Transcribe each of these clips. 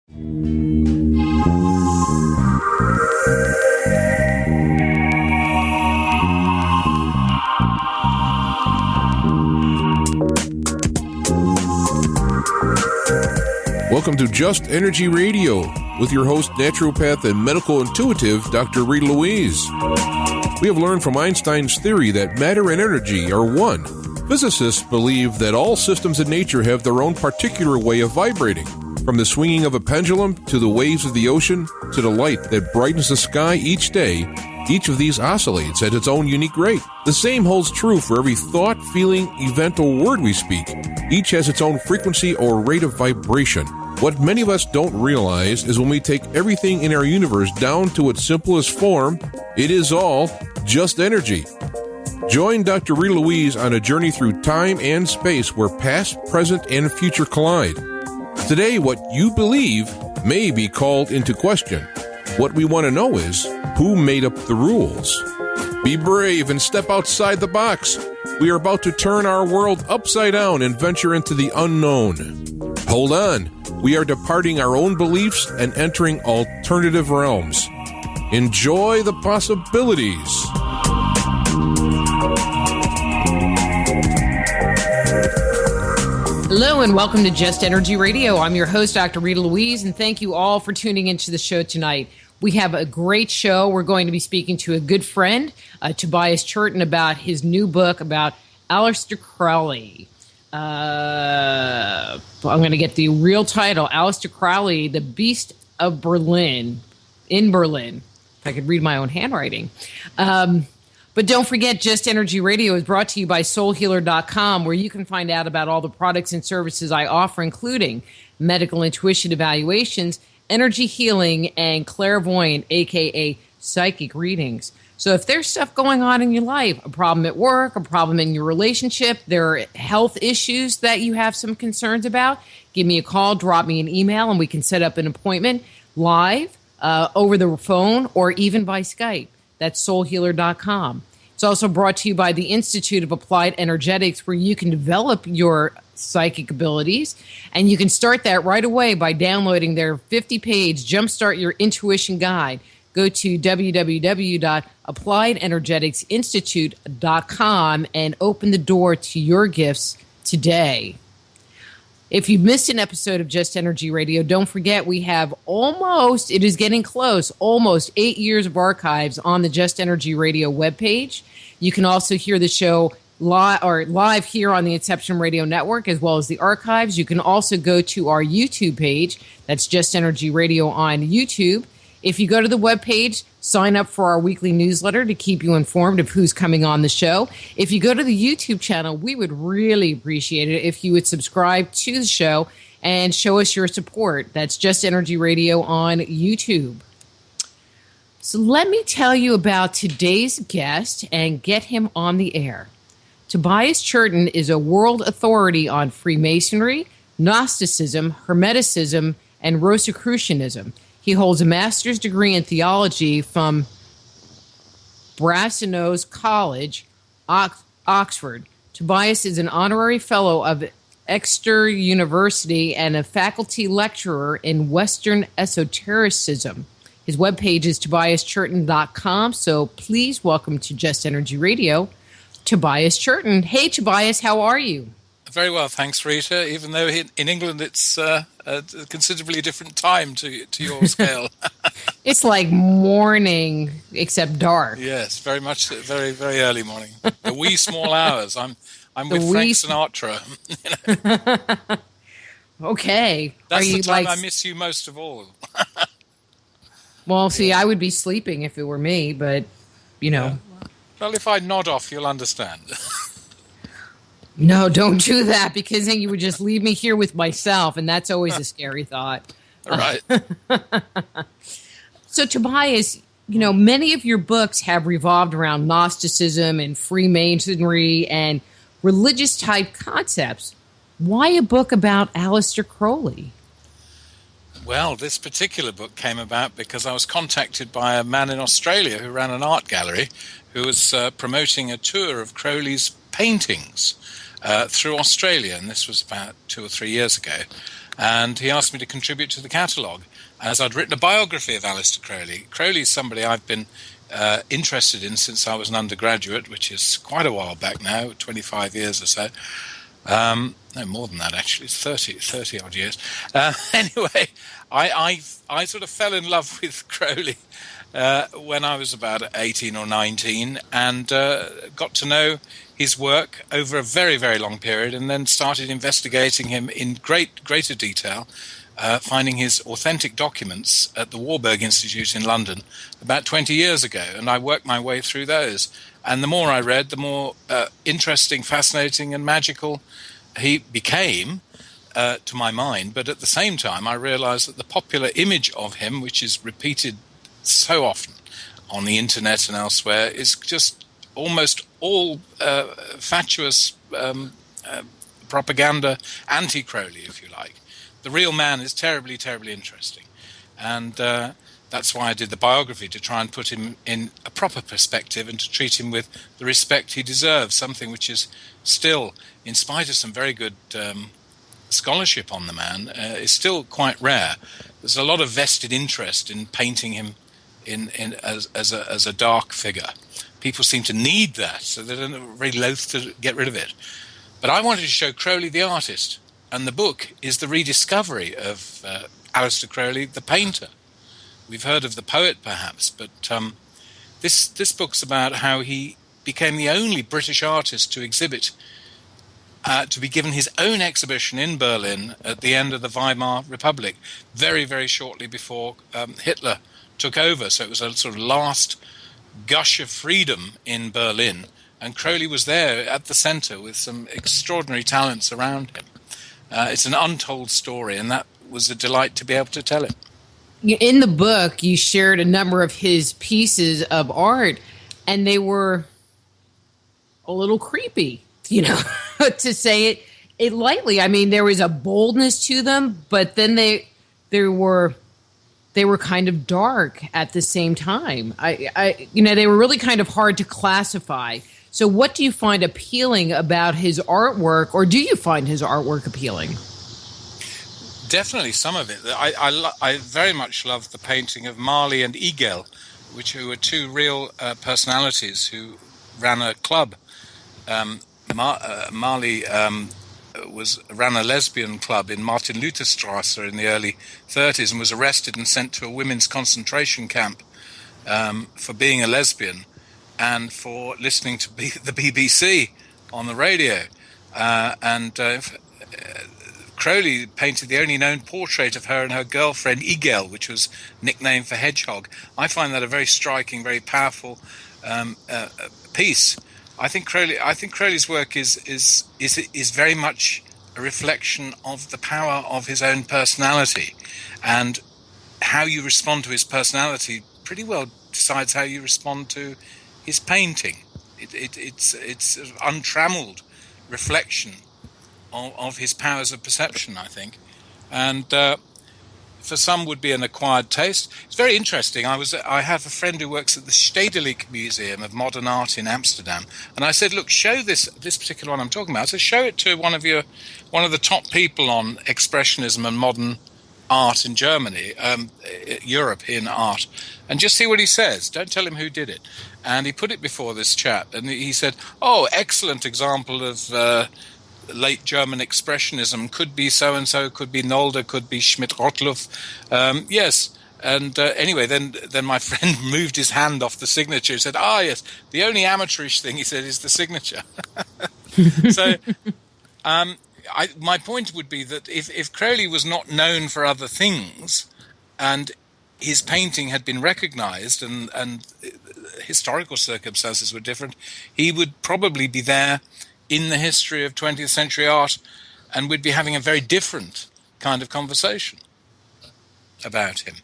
Welcome to Just Energy Radio with your host, naturopath and medical intuitive, Dr. Rita Louise. We have learned from Einstein's theory that matter and energy are one. Physicists believe that all systems in nature have their own particular way of vibrating. From the swinging of a pendulum to the waves of the ocean to the light that brightens the sky each day, each of these oscillates at its own unique rate. The same holds true for every thought, feeling, event, or word we speak. Each has its own frequency or rate of vibration. What many of us don't realize is when we take everything in our universe down to its simplest form, it is all just energy. Join Dr. Rita Louise on a journey through time and space where past, present, and future collide. Today, what you believe may be called into question. What we want to know is, who made up the rules? Be brave and step outside the box. We are about to turn our world upside down and venture into the unknown. Hold on. We are departing our own beliefs and entering alternative realms. Enjoy the possibilities. Hello and welcome to Just Energy Radio. I'm your host, Dr. Rita Louise, and thank you all for tuning into the show tonight. We have a great show. We're going to be speaking to a good friend, Tobias Churton, about his new book about Aleister Crowley. I'm going to get the real title, Aleister Crowley, The Beast of Berlin, in Berlin. If I could read my own handwriting. But don't forget, Just Energy Radio is brought to you by soulhealer.com, where you can find out about all the products and services I offer, including medical intuition evaluations, energy healing, and clairvoyant, aka psychic readings. So if there's stuff going on in your life, a problem at work, a problem in your relationship, there are health issues that you have some concerns about, give me a call, drop me an email, and we can set up an appointment live, over the phone, or even by Skype. That's soulhealer.com. It's also brought to you by the Institute of Applied Energetics, where you can develop your psychic abilities. And you can start that right away by downloading their 50-page Jumpstart Your Intuition Guide. Go to www.appliedenergeticsinstitute.com and open the door to your gifts today. If you missed an episode of Just Energy Radio, don't forget we have almost 8 years of archives on the Just Energy Radio webpage. You can also hear the show live here on the Inception Radio Network, as well as the archives. You can also go to our YouTube page. That's Just Energy Radio on YouTube. If you go to the webpage, sign up for our weekly newsletter to keep you informed of who's coming on the show. If you go to the YouTube channel, we would really appreciate it if you would subscribe to the show and show us your support. That's Just Energy Radio on YouTube. So let me tell you about today's guest and get him on the air. Tobias Churton is a world authority on Freemasonry, Gnosticism, Hermeticism, and Rosicrucianism. He holds a master's degree in theology from Brasenose College, Oxford. Tobias is an honorary fellow of Exeter University and a faculty lecturer in Western Esotericism. His webpage is tobiaschurton.com, so please welcome to Just Energy Radio, Tobias Churton. Hey, Tobias, how are you? Very well, thanks, Rita, even though in England it's a considerably different time to your scale. It's like morning, except dark. Yes, very much, very, very early morning. The wee small hours. I'm with Frank Sinatra. Okay. That's the time I miss you most of all. Well, see, I would be sleeping if it were me, but, you know. Yeah. Well, if I nod off, you'll understand. No, don't do that, because then you would just leave me here with myself, and that's always a scary thought. All right. So, Tobias, you know, many of your books have revolved around Gnosticism and Freemasonry and religious-type concepts. Why a book about Aleister Crowley? Well, this particular book came about because I was contacted by a man in Australia who ran an art gallery who was promoting a tour of Crowley's paintings through Australia, and this was about 2 or 3 years ago. and he asked me to contribute to the catalogue, as I'd written a biography of Aleister Crowley. Crowley is somebody I've been interested in since I was an undergraduate, which is quite a while back now, 25 years or so. No, more than that, actually. It's 30 odd years. Anyway, I sort of fell in love with Crowley when I was about 18 or 19, and got to know his work over a very, very long period, and then started investigating him in greater detail, finding his authentic documents at the Warburg Institute in London about 20 years ago, and I worked my way through those. And the more I read, the more interesting, fascinating, and magical he became, to my mind. But at the same time, I realized that the popular image of him, which is repeated so often on the internet and elsewhere, is just almost all fatuous propaganda, anti-Crowley, if you like. The real man is terribly, terribly interesting. And that's why I did the biography, to try and put him in a proper perspective and to treat him with the respect he deserves, something which is still, in spite of some very good scholarship on the man, is still quite rare. There's a lot of vested interest in painting him as a dark figure. People seem to need that, so they're very loath to get rid of it. But I wanted to show Crowley the artist, and the book is the rediscovery of Aleister Crowley, the painter. We've heard of the poet, perhaps, but this book's about how he became the only British artist to exhibit, to be given his own exhibition in Berlin at the end of the Weimar Republic, very, very shortly before Hitler took over. So it was a sort of last gush of freedom in Berlin, and Crowley was there at the center with some extraordinary talents around him. It's an untold story, and that was a delight to be able to tell it. In the book, you shared a number of his pieces of art, and they were a little creepy, to say it lightly. I mean, there was a boldness to them, but then they were kind of dark at the same time. They were really kind of hard to classify. So what do you find appealing about his artwork, or do you find his artwork appealing? Definitely some of it. I very much love the painting of Marley and Egel, who were two real personalities who ran a club. Marley ran a lesbian club in Martin-Luther-Strasse in the early 30s and was arrested and sent to a women's concentration camp for being a lesbian and for listening to the BBC on the radio. Crowley painted the only known portrait of her and her girlfriend Egel, which was nicknamed for Hedgehog. I find that a very striking, very powerful piece. I think Crowley's work is very much a reflection of the power of his own personality, and how you respond to his personality pretty well decides how you respond to his painting. It's an untrammeled reflection of his powers of perception, I think, and for some would be an acquired taste. It's very interesting. I have a friend who works at the Stedelijk Museum of Modern Art in Amsterdam, and I said, look, show this particular one I'm talking about. So show it to one of the top people on expressionism and modern art in Germany, European art, and just see what he says. Don't tell him who did it. And he put it before this chap, and he said, oh, excellent example of late German expressionism, could be so-and-so, could be Nolde, could be Schmidt-Rottluff. Yes. And anyway, then my friend moved his hand off the signature and said, yes, the only amateurish thing, he said, is the signature. So my point would be that if Crowley was not known for other things and his painting had been recognized and historical circumstances were different, he would probably be there in the history of 20th century art, and we'd be having a very different kind of conversation about him.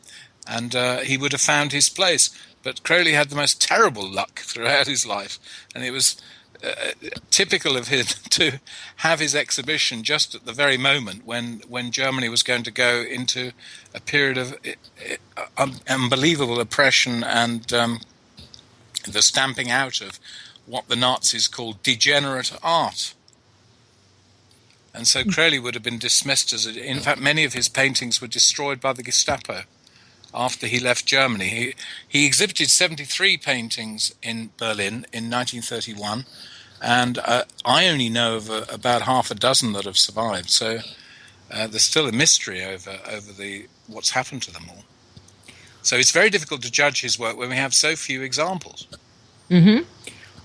And he would have found his place. But Crowley had the most terrible luck throughout his life, and it was typical of him to have his exhibition just at the very moment when Germany was going to go into a period of unbelievable oppression and the stamping out of what the Nazis called degenerate art. And so Crowley would have been dismissed as in fact, many of his paintings were destroyed by the Gestapo after he left Germany. He exhibited 73 paintings in Berlin in 1931, and I only know of about half a dozen that have survived. So there's still a mystery over what's happened to them all. So it's very difficult to judge his work when we have so few examples. Mm-hmm.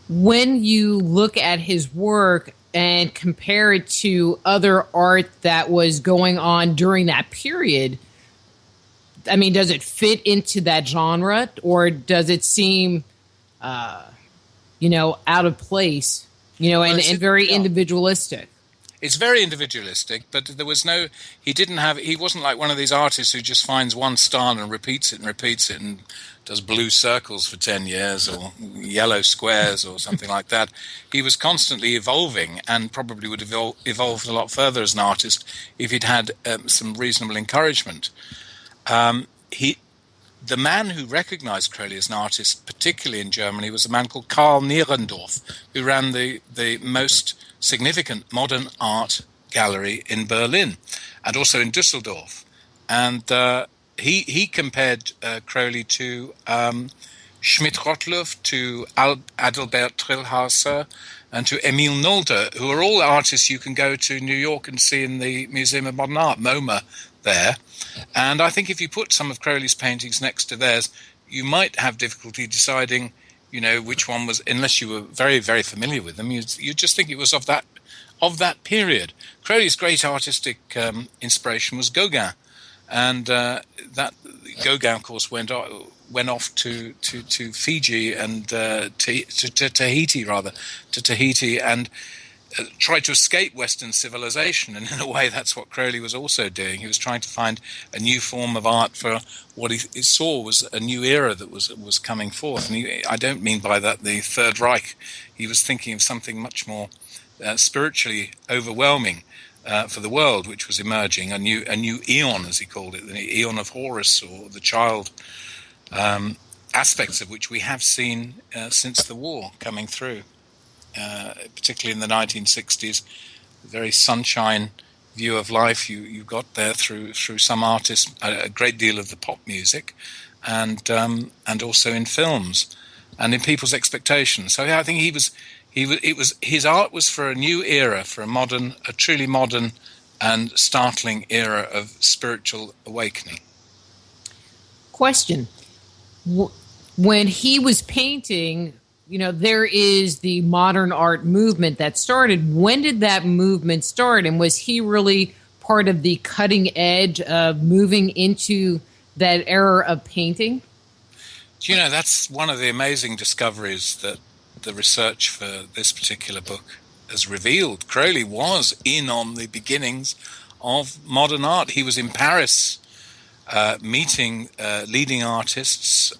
When you look at his work and compare it to other art that was going on during that period, I mean, does it fit into that genre, or does it seem, out of place, and very individualistic? It's very individualistic, but he wasn't like one of these artists who just finds one style and repeats it and does blue circles for 10 years or yellow squares or something like that. He was constantly evolving and probably would have evolved a lot further as an artist if he'd had some reasonable encouragement. The man who recognized Crowley as an artist, particularly in Germany, was a man called Karl Nierendorf, who ran the most significant modern art gallery in Berlin and also in Düsseldorf. And he compared Crowley to Schmidt-Rottluff, to Adalbert Trillhauser, and to Emil Nolde, who are all artists you can go to New York and see in the Museum of Modern Art, MoMA, there. And I think if you put some of Crowley's paintings next to theirs, you might have difficulty deciding, which one was, unless you were very, very familiar with them. You just think it was of that period. Crowley's great artistic inspiration was Gauguin, and that Gauguin, of course, went off to Fiji and to Tahiti, and tried to escape Western civilization. And in a way, that's what Crowley was also doing. He was trying to find a new form of art for what he saw was a new era that was coming forth. And I don't mean by that the Third Reich. He was thinking of something much more spiritually overwhelming for the world, which was emerging, a new eon, as he called it, the eon of Horus, or the child, aspects of which we have seen since the war coming through. Particularly in the 1960s, the very sunshine view of life you got there through some artists, a great deal of the pop music, and also in films and in people's expectations. So I think his art was for a new era, for a truly modern and startling era of spiritual awakening. Question: when he was painting, there is the modern art movement that started. When did that movement start? And was he really part of the cutting edge of moving into that era of painting? That's one of the amazing discoveries that the research for this particular book has revealed. Crowley was in on the beginnings of modern art. He was in Paris meeting leading artists.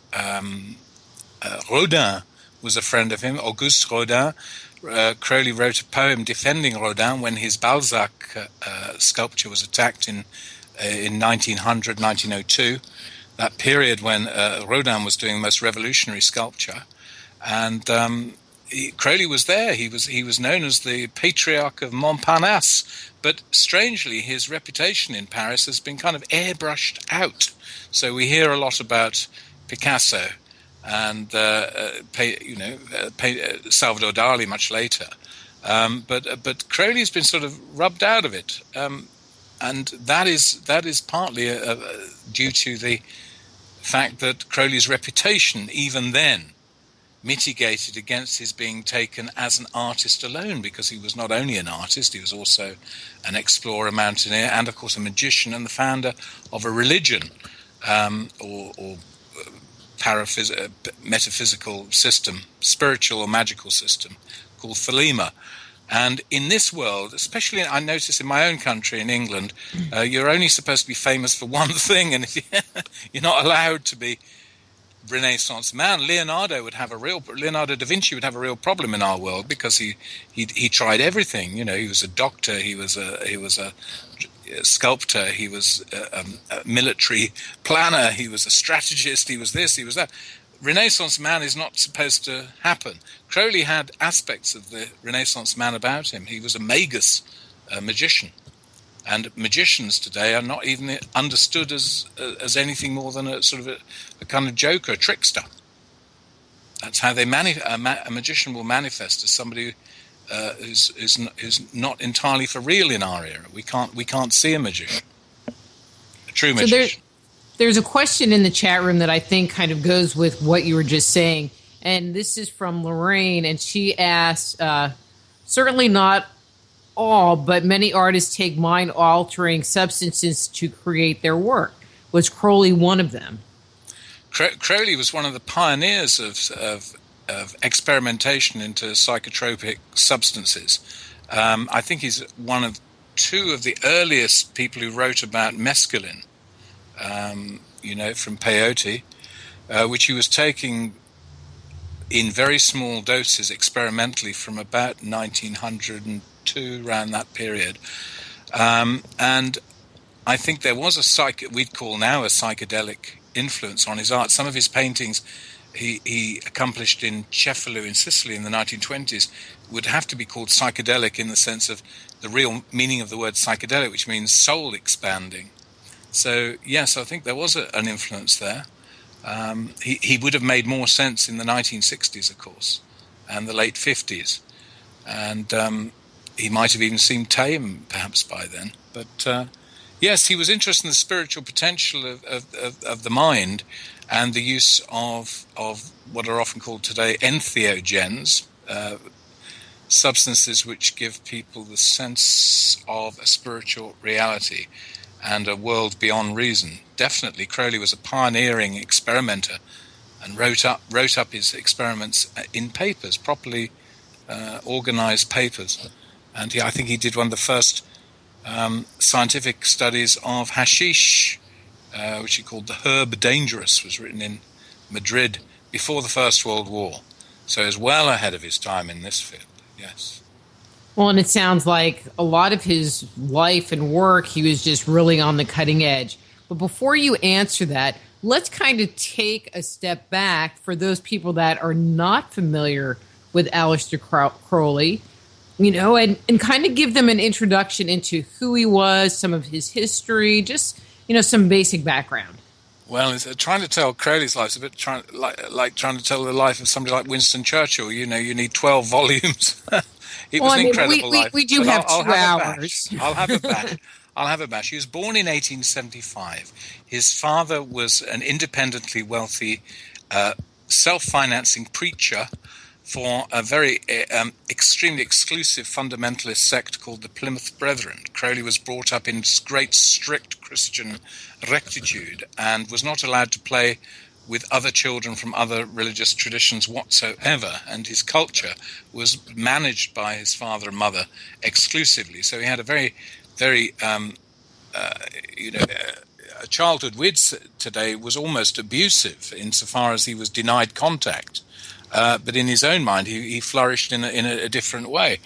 Rodin was a friend of him, Auguste Rodin. Crowley wrote a poem defending Rodin when his Balzac sculpture was attacked in 1900, 1902, that period when Rodin was doing the most revolutionary sculpture. And Crowley was there. He was known as the patriarch of Montparnasse. But strangely, his reputation in Paris has been kind of airbrushed out. So we hear a lot about Picasso and Salvador Dali much later, but Crowley's been sort of rubbed out of it, and that is partly due to the fact that Crowley's reputation even then mitigated against his being taken as an artist alone, because he was not only an artist, he was also an explorer, mountaineer, and of course a magician and the founder of a religion, or metaphysical system, spiritual or magical system called Thelema. And in this world, especially I notice in my own country, in England, you're only supposed to be famous for one thing, and if you're not allowed to be Renaissance man. Leonardo da Vinci would have a real problem in our world, because he tried everything. He was a doctor, he was a sculptor, he was a military planner, he was a strategist, he was this, he was that. Renaissance man is not supposed to happen. Crowley had aspects of the Renaissance man about him. He was a magus a magician. And magicians today are not even understood as anything more than a sort of a kind of joker, a trickster. That's how they a magician will manifest as somebody who's not entirely for real in our era. We can't see a magician, a true magician. There's a question in the chat room that I think kind of goes with what you were just saying, and this is from Lorraine, and she asked, certainly not all, but many artists take mind-altering substances to create their work. Was Crowley one of them? Crowley was one of the pioneers of experimentation into psychotropic substances. I think he's one of two of the earliest people who wrote about mescaline, from peyote, which he was taking in very small doses experimentally from about 1902, around that period. And I think there was we'd call now a psychedelic influence on his art. Some of his paintings he accomplished in Cefalù in Sicily in the 1920s would have to be called psychedelic in the sense of the real meaning of the word psychedelic, which means soul expanding. So, yes, I think there was an influence there. He would have made more sense in the 1960s, of course, and the late 50s. And he might have even seemed tame, perhaps, by then. But, yes, he was interested in the spiritual potential of the mind and the use of what are often called today entheogens, substances which give people the sense of a spiritual reality and a world beyond reason. Definitely, Crowley was a pioneering experimenter and wrote up his experiments in papers, properly organized papers. And I think he did one of the first scientific studies of hashish, which he called the herb dangerous, was written in Madrid before the First World War. So he was well ahead of his time in this field, yes. Well, and it sounds like a lot of his life and work, he was just really on the cutting edge. But before you answer that, let's kind of take a step back for those people that are not familiar with Aleister Crowley, and kind of give them an introduction into who he was, some of his history, just, some basic background. Well, trying to tell Crowley's life is a bit like trying to tell the life of somebody like Winston Churchill. You need 12 volumes. It was an incredible life. We do have 2 hours. I'll have a bash. He was born in 1875. His father was an independently wealthy, self-financing preacher for a very extremely exclusive fundamentalist sect called the Plymouth Brethren. Crowley was brought up in great strict Christian rectitude and was not allowed to play with other children from other religious traditions whatsoever, and his culture was managed by his father and mother exclusively. So he had a very, very, a childhood today was almost abusive insofar as he was denied contact. But in his own mind, he flourished in a different way.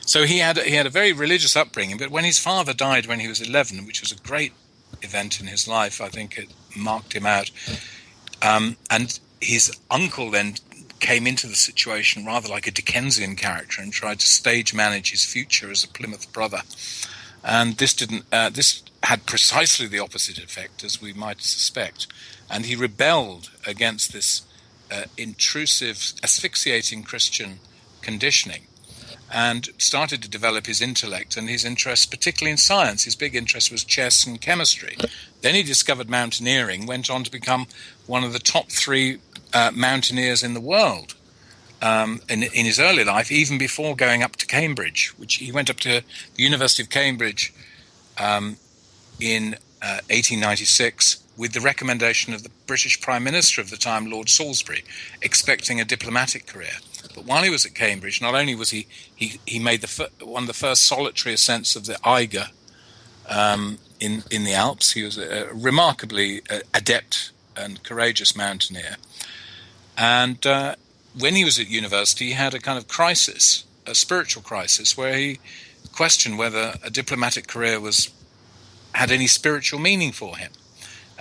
So he had a very religious upbringing. But when his father died when he was 11, which was a great event in his life, I think it marked him out. And his uncle then came into the situation rather like a Dickensian character and tried to stage manage his future as a Plymouth Brother. And this had precisely the opposite effect, as we might suspect. And he rebelled against this intrusive, asphyxiating Christian conditioning and started to develop his intellect and his interest, particularly in science. His big interest was chess and chemistry. Then he discovered mountaineering, went on to become one of the top 3 mountaineers in the world in his early life, even before going up to Cambridge, which he went up to the University of Cambridge in 1896 with the recommendation of the British Prime Minister of the time, Lord Salisbury, expecting a diplomatic career. But while he was at Cambridge, not only was he made one of the first solitary ascents of the Eiger in the Alps. He was a remarkably adept and courageous mountaineer. And when he was at university, he had a kind of crisis, a spiritual crisis, where he questioned whether a diplomatic career had any spiritual meaning for him.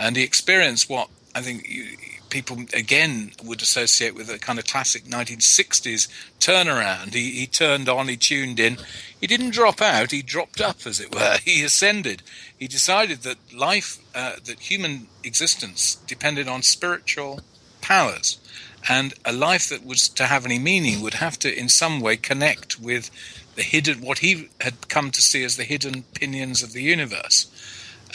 And he experienced what I think people again would associate with a kind of classic 1960s turnaround. He turned on, he tuned in. He didn't drop out, he dropped up, as it were. He ascended. He decided that life, that human existence depended on spiritual powers. And a life that was to have any meaning would have to in some way connect with the hidden, what he had come to see as the hidden pinions of the universe.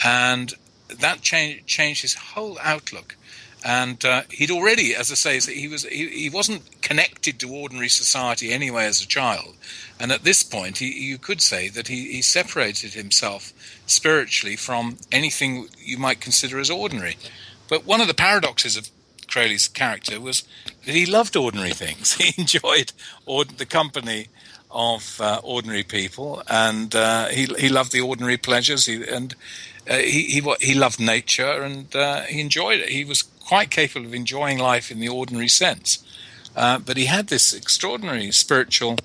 And that changed his whole outlook. And he'd already, as I say, he wasn't connected to ordinary society anyway as a child. And at this point, you could say that he separated himself spiritually from anything you might consider as ordinary. But one of the paradoxes of Crowley's character was that he loved ordinary things. He enjoyed the company of ordinary people, and he loved the ordinary pleasures. He loved nature, and he enjoyed it. He was quite capable of enjoying life in the ordinary sense, but he had this extraordinary spiritual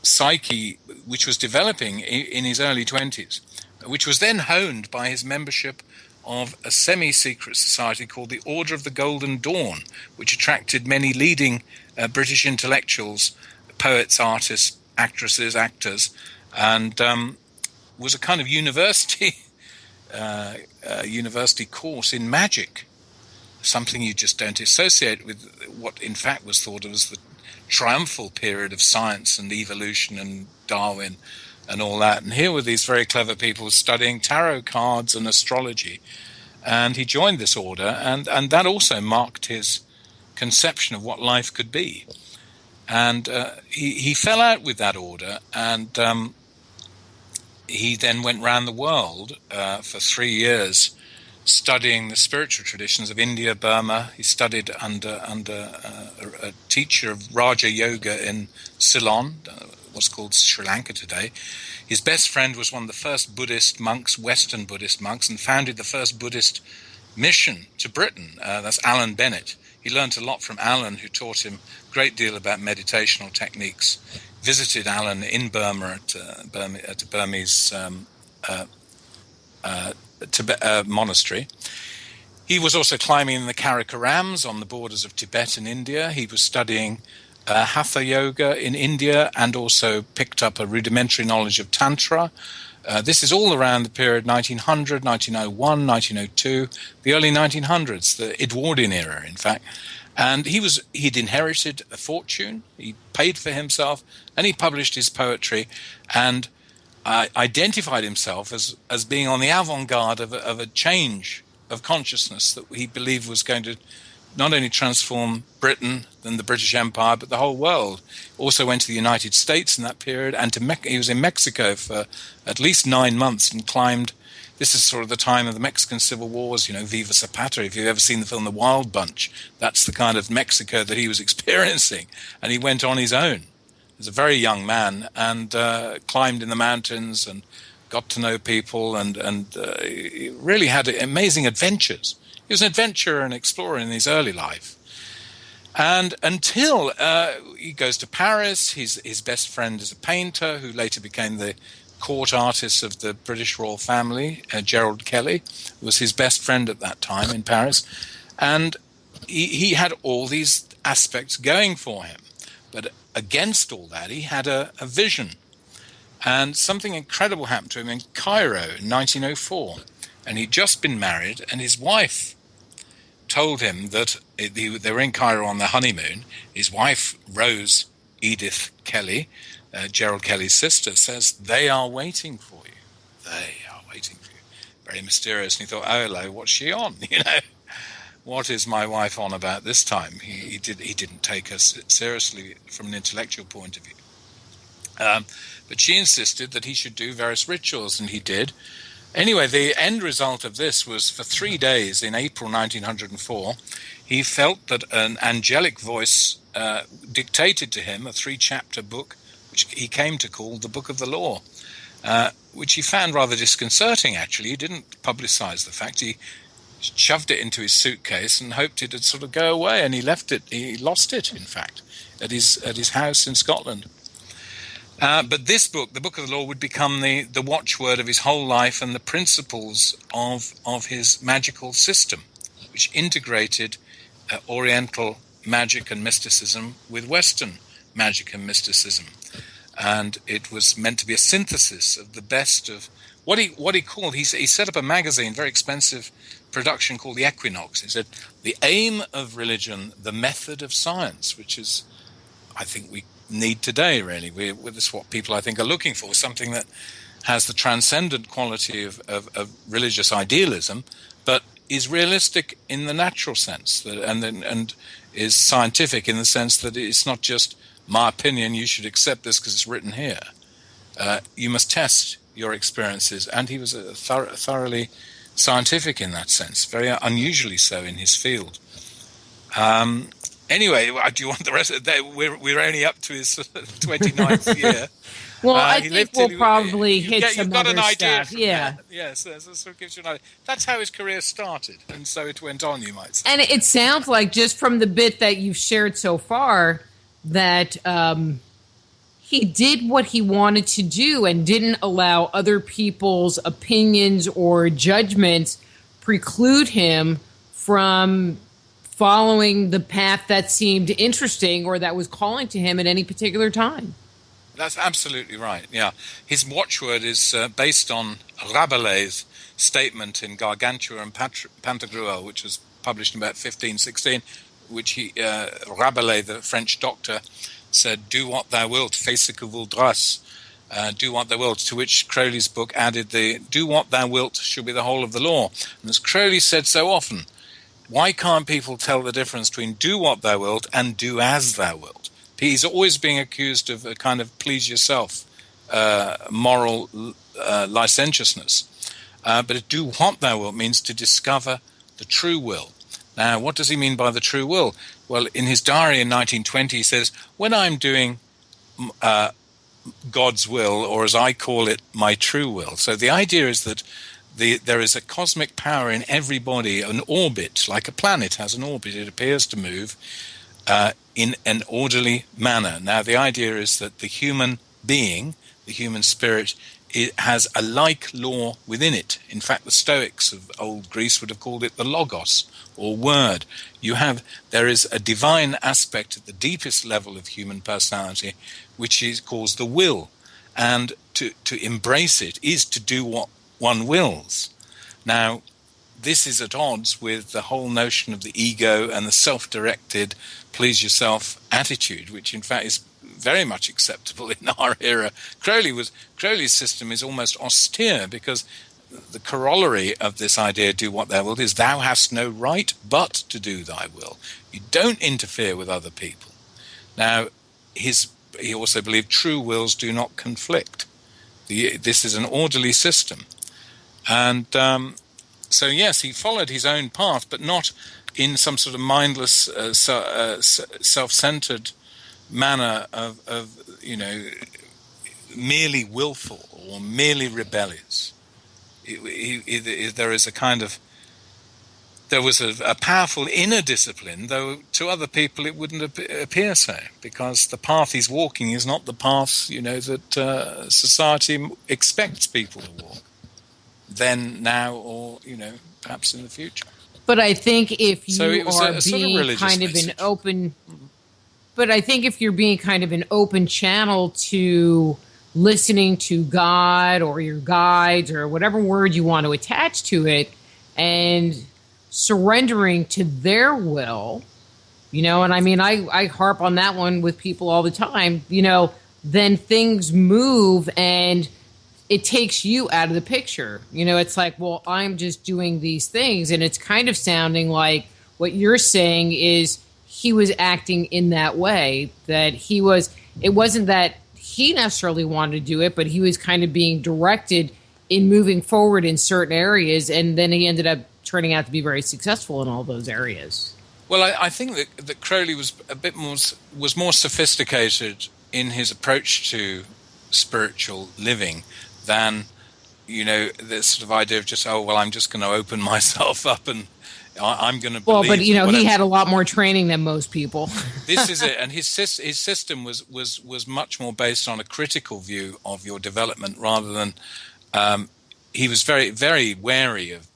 psyche which was developing in his early 20s, which was then honed by his membership of a semi-secret society called the Order of the Golden Dawn, which attracted many leading British intellectuals, poets, artists, actresses, actors, and was a kind of university course in magic, something you just don't associate with what in fact was thought of as the triumphal period of science and evolution and Darwin and all that. And here were these very clever people studying tarot cards and astrology, and he joined this order, and that also marked his conception of what life could be. And he fell out with that order, and he then went round the world for 3 years studying the spiritual traditions of India, Burma. He studied under a teacher of Raja Yoga in Ceylon, what's called Sri Lanka today. His best friend was one of the first Buddhist monks, Western Buddhist monks, and founded the first Buddhist mission to Britain. That's Alan Bennett. He learned a lot from Alan, who taught him a great deal about meditational techniques. Visited Alan in Burma at a Burmese monastery. He was also climbing in the Karakorams on the borders of Tibet and India. He was studying Hatha Yoga in India, and also picked up a rudimentary knowledge of Tantra. This is all around the period 1900, 1901, 1902, the early 1900s, the Edwardian era, in fact. And he'd inherited a fortune, he paid for himself, and he published his poetry, and identified himself as being on the avant-garde of a change of consciousness that he believed was going to not only transform Britain and the British Empire, but the whole world. Also went to the United States in that period, and he was in Mexico for at least 9 months and climbed. This is sort of the time of the Mexican Civil Wars, Viva Zapata. If you've ever seen the film The Wild Bunch, that's the kind of Mexico that he was experiencing. And he went on his own as a very young man and climbed in the mountains and got to know people and he really had amazing adventures. He was an adventurer and explorer in his early life. And until he goes to Paris, his best friend is a painter who later became the court artist of the British royal family, Gerald Kelly, was his best friend at that time in Paris. And he had all these aspects going for him. But against all that, he had a vision. And something incredible happened to him in Cairo in 1904. And he'd just been married, and his wife told him that they were in Cairo on their honeymoon. His wife, Rose Edith Kelly, Gerald Kelly's sister, says, "They are waiting for you. They are waiting for you." Very mysterious. And he thought, "Oh, hello, what's she on? What is my wife on about this time?" He didn't take her seriously from an intellectual point of view. But she insisted that he should do various rituals, and he did. Anyway, the end result of this was for 3 days in April 1904, he felt that an angelic voice dictated to him a 3-chapter book, which he came to call the Book of the Law, which he found rather disconcerting, actually. He didn't publicize the fact. He shoved it into his suitcase and hoped it'd sort of go away, and he left it. He lost it, in fact, at his house in Scotland. But this book, the Book of the Law, would become the watchword of his whole life and the principles of his magical system. which integrated Oriental magic and mysticism with Western magic and mysticism. And it was meant to be a synthesis of the best of what he called, he set up a magazine, very expensive production called The Equinox. He said, the aim of religion, the method of science, which is, I think we need today, really. This is what people, I think, are looking for, something that has the transcendent quality of religious idealism, but is realistic in the natural sense, and is scientific in the sense that it's not just my opinion, you should accept this because it's written here. You must test your experiences, and he was thoroughly scientific in that sense, very unusually so in his field. Anyway, do you want the rest of that? We're only up to his 29th year. Well, I think we'll probably hit some got other an idea stuff. Yeah. Yes, that sort of gives you an idea. That's how his career started, and so it went on, you might say. And it sounds like, just from the bit that you've shared so far, that he did what he wanted to do and didn't allow other people's opinions or judgments preclude him from following the path that seemed interesting or that was calling to him at any particular time. That's absolutely right, yeah. His watchword is based on Rabelais' statement in Gargantua and Pantagruel, which was published in about 1516, which Rabelais, the French doctor, said, do what thou wilt, fais ce que voudras, do what thou wilt, to which Crowley's book added the do what thou wilt should be the whole of the law. And as Crowley said so often, why can't people tell the difference between do what thou wilt and do as thou wilt? He's always being accused of a kind of please yourself moral licentiousness. But do what thou wilt means to discover the true will. Now, what does he mean by the true will? Well, in his diary in 1920, he says, when I'm doing God's will, or as I call it, my true will. So the idea is that there is a cosmic power in every body, an orbit, like a planet has an orbit. It appears to move in an orderly manner. Now, the idea is that the human being, the human spirit, it has a like law within it. In fact, the Stoics of old Greece would have called it the logos, or word. There is a divine aspect at the deepest level of human personality, which is calls the will. And to embrace it is to do what one wills. Now, this is at odds with the whole notion of the ego and the self-directed, please yourself attitude, which in fact is very much acceptable in our era. Crowley's system is almost austere, because the corollary of this idea, do what thou wilt, is thou hast no right but to do thy will. You don't interfere with other people. Now, he also believed true wills do not conflict. This is an orderly system. And so, yes, he followed his own path, but not in some sort of mindless, self-centered manner of merely willful or merely rebellious. There was a powerful inner discipline, though to other people it wouldn't appear so, because the path he's walking is not the path that society expects people to walk, then, now, or perhaps in the future. But I think if you are being kind of an open, but I think if you're being kind of an open channel to listening to God or your guides or whatever word you want to attach to it, and surrendering to their will, and I mean, I harp on that one with people all the time, then things move and it takes you out of the picture. It's like, well, I'm just doing these things. And it's kind of sounding like what you're saying is he was acting in that way, that it wasn't that he necessarily wanted to do it, but he was kind of being directed in moving forward in certain areas. And then he ended up turning out to be very successful in all those areas. Well, I think that Crowley was more sophisticated in his approach to spiritual living than, this sort of idea of just, I'm just going to open myself up and I'm going to believe. Well, but, he had a lot more training than most people. This is it. And his system was much more based on a critical view of your development rather than he was very, very wary of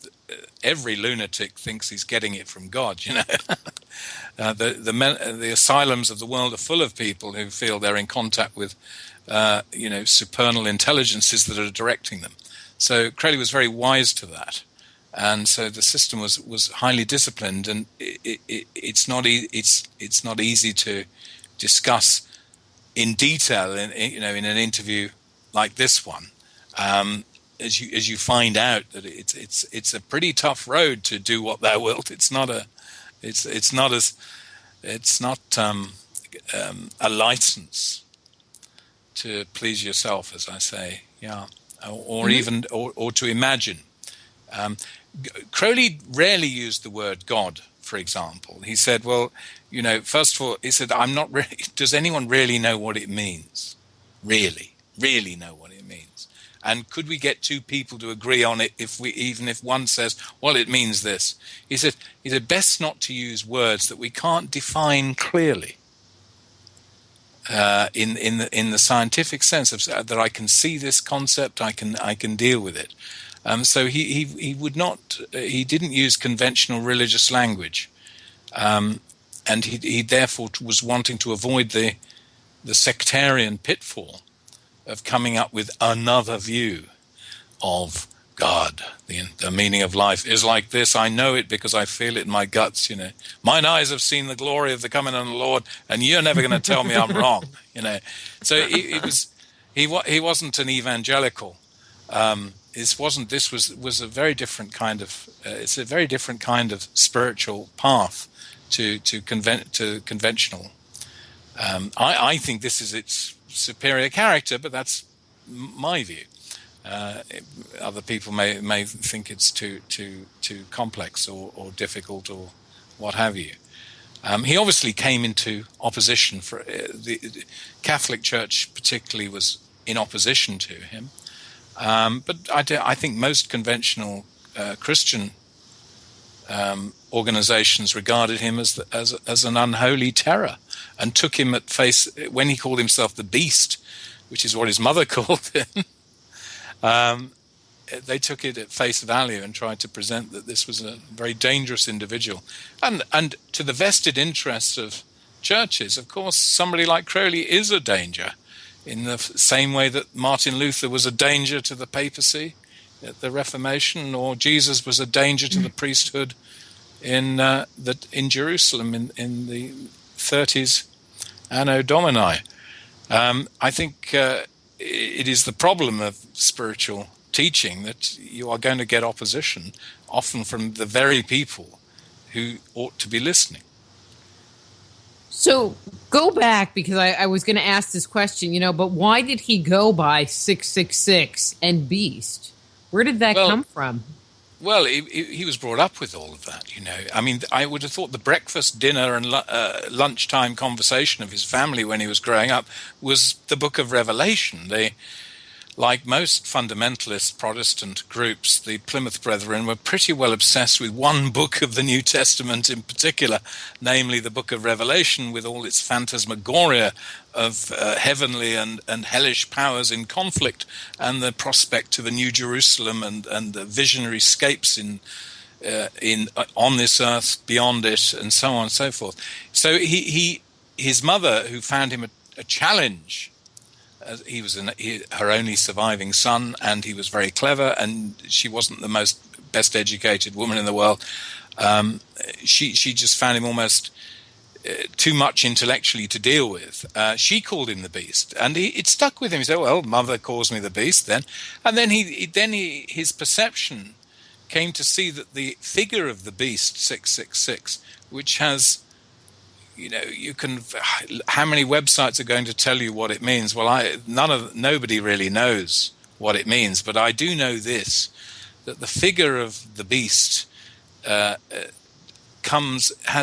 every lunatic thinks he's getting it from God, you know. The asylums of the world are full of people who feel they're in contact with, supernal intelligences that are directing them. So Crowley was very wise to that. And so the system was highly disciplined, and it's not easy to discuss in detail in an interview like this one, as you find out that it's a pretty tough road to do what thou wilt. It's not a license to please yourself, as I say, or even to imagine. Crowley rarely used the word God, for example. He said, well, first of all, he said, I'm not really, does anyone really know what it means? Really know what it means? And could we get two people to agree on it even if one says, well, it means this? He said, best not to use words that we can't define clearly in the scientific sense of that I can see this concept, I can deal with it. So he would not. He didn't use conventional religious language, and he therefore was wanting to avoid the sectarian pitfall of coming up with another view of God. The meaning of life is like this. I know it because I feel it in my guts. Mine eyes have seen the glory of the coming of the Lord, and you're never going to tell me I'm wrong. So he wasn't an evangelical. This was a very different kind of. It's a very different kind of spiritual path to conventional. I think this is its superior character, but that's my view. Other people may think it's too complex or difficult or what have you. He obviously came into opposition. For the Catholic Church particularly was in opposition to him. But I think most conventional Christian organizations regarded him as an unholy terror and took him at face when he called himself the Beast, which is what his mother called him. They took it at face value and tried to present that this was a very dangerous individual. And to the vested interests of churches, of course, somebody like Crowley is a danger, in the same way that Martin Luther was a danger to the papacy at the Reformation, or Jesus was a danger to the priesthood in Jerusalem in the 30s Anno Domini. I think it is the problem of spiritual teaching that you are going to get opposition, often from the very people who ought to be listening. So go back, because I was going to ask this question, but why did he go by 666 and Beast? Where did that come from? Well, he was brought up with all of that, I mean, I would have thought the breakfast, dinner, and lunchtime conversation of his family when he was growing up was the Book of Revelation. Like most fundamentalist Protestant groups, the Plymouth Brethren were pretty well obsessed with one book of the New Testament in particular, namely the Book of Revelation, with all its phantasmagoria of heavenly and hellish powers in conflict, and the prospect of a New Jerusalem and the visionary scapes in on this earth, beyond it, and so on and so forth. So his mother, who found him a challenge. He was her only surviving son, and he was very clever, and she wasn't the best educated woman in the world. She just found him almost too much intellectually to deal with. She called him the Beast, and it stuck with him. He said, well, mother calls me the Beast then. And then his perception came to see that the figure of the Beast, 666, which has... you can. How many websites are going to tell you what it means? Well, nobody really knows what it means, but I do know this: that the figure of the beast has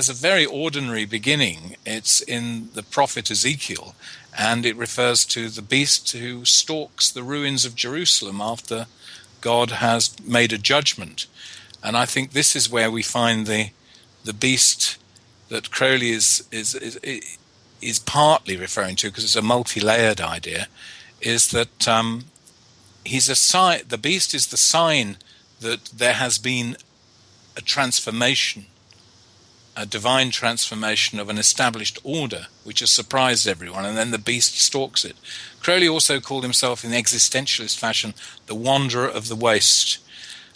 a very ordinary beginning. It's in the prophet Ezekiel, and it refers to the beast who stalks the ruins of Jerusalem after God has made a judgment. And I think this is where we find the beast that Crowley is partly referring to, because it's a multi-layered idea, is that he's a sign. The beast is the sign that there has been a transformation, a divine transformation of an established order, which has surprised everyone, and then the beast stalks it. Crowley also called himself, in existentialist fashion, the wanderer of the waste.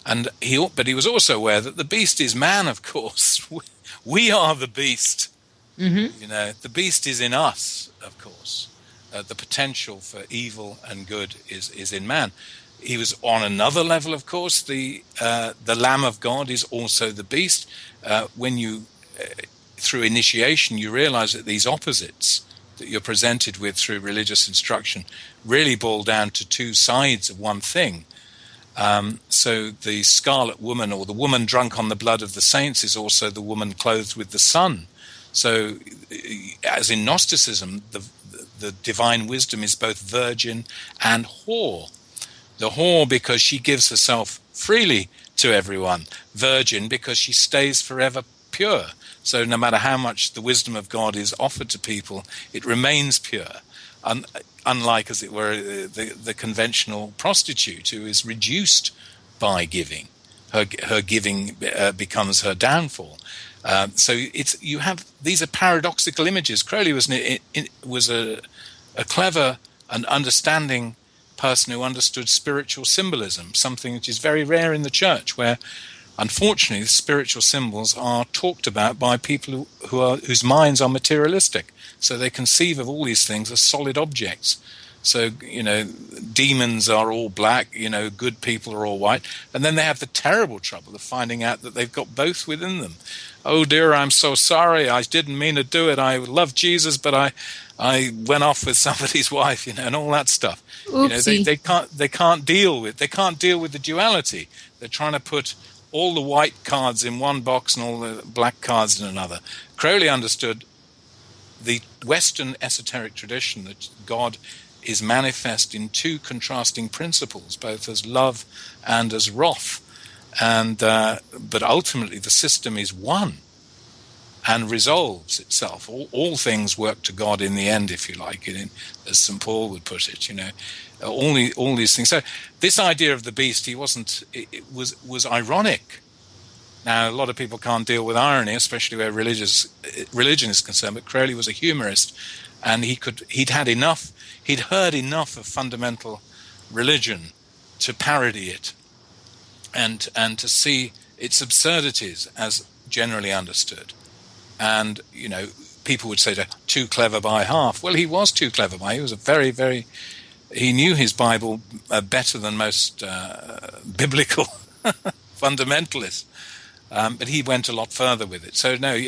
But he was also aware that the beast is man, of course. We are the beast. Mm-hmm. The beast is in us, of course. The potential for evil and good is in man. He was on another level, of course. The Lamb of God is also the beast. When you, through initiation, you realize that these opposites that you're presented with through religious instruction really boil down to two sides of one thing. So the scarlet woman, or the woman drunk on the blood of the saints, is also the woman clothed with the sun. So, as in Gnosticism, the divine wisdom is both virgin and whore. The whore because she gives herself freely to everyone. Virgin because she stays forever pure. So no matter how much the wisdom of God is offered to people, it remains pure. Unlike, as it were, the conventional prostitute, who is reduced by giving. Her giving becomes her downfall. So you have these are paradoxical images. Crowley was a clever and understanding person who understood spiritual symbolism, something which is very rare in the church, where unfortunately the spiritual symbols are talked about by people whose minds are materialistic. So they conceive of all these things as solid objects. So, demons are all black, good people are all white. And then they have the terrible trouble of finding out that they've got both within them. Oh dear, I'm so sorry. I didn't mean to do it. I love Jesus, but I went off with somebody's wife, and all that stuff. Oopsie. They can't deal with the duality. They're trying to put all the white cards in one box and all the black cards in another. Crowley understood the Western esoteric tradition that God is manifest in two contrasting principles, both as love and as wrath, but ultimately the system is one and resolves itself. All things work to God in the end, if you like, as St. Paul would put it. All these things. So this idea of the beast, it was ironic. Now, a lot of people can't deal with irony, especially where religion is concerned. But Crowley was a humorist, and he'd heard enough of fundamental religion to parody it, and to see its absurdities as generally understood. And people would say, "Too clever by half." Well, he was too clever by. He was a very, very. He knew his Bible better than most biblical fundamentalists. But he went a lot further with it. So no,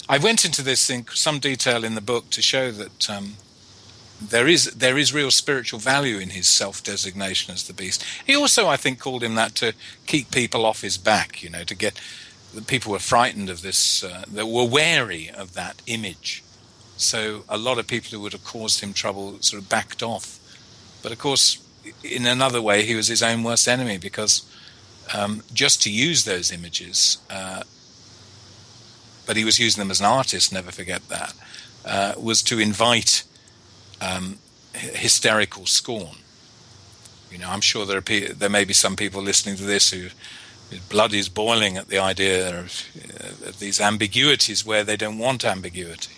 I went into this in some detail in the book to show that there is real spiritual value in his self-designation as the beast. He also, I think, called him that to keep people off his back. To get the people were frightened of this. They were wary of that image. So a lot of people who would have caused him trouble sort of backed off. But of course, in another way, he was his own worst enemy, because just to use those images, but he was using them as an artist, never forget that, was to invite hysterical scorn. I'm sure there may be some people listening to this whose blood is boiling at the idea of these ambiguities where they don't want ambiguity,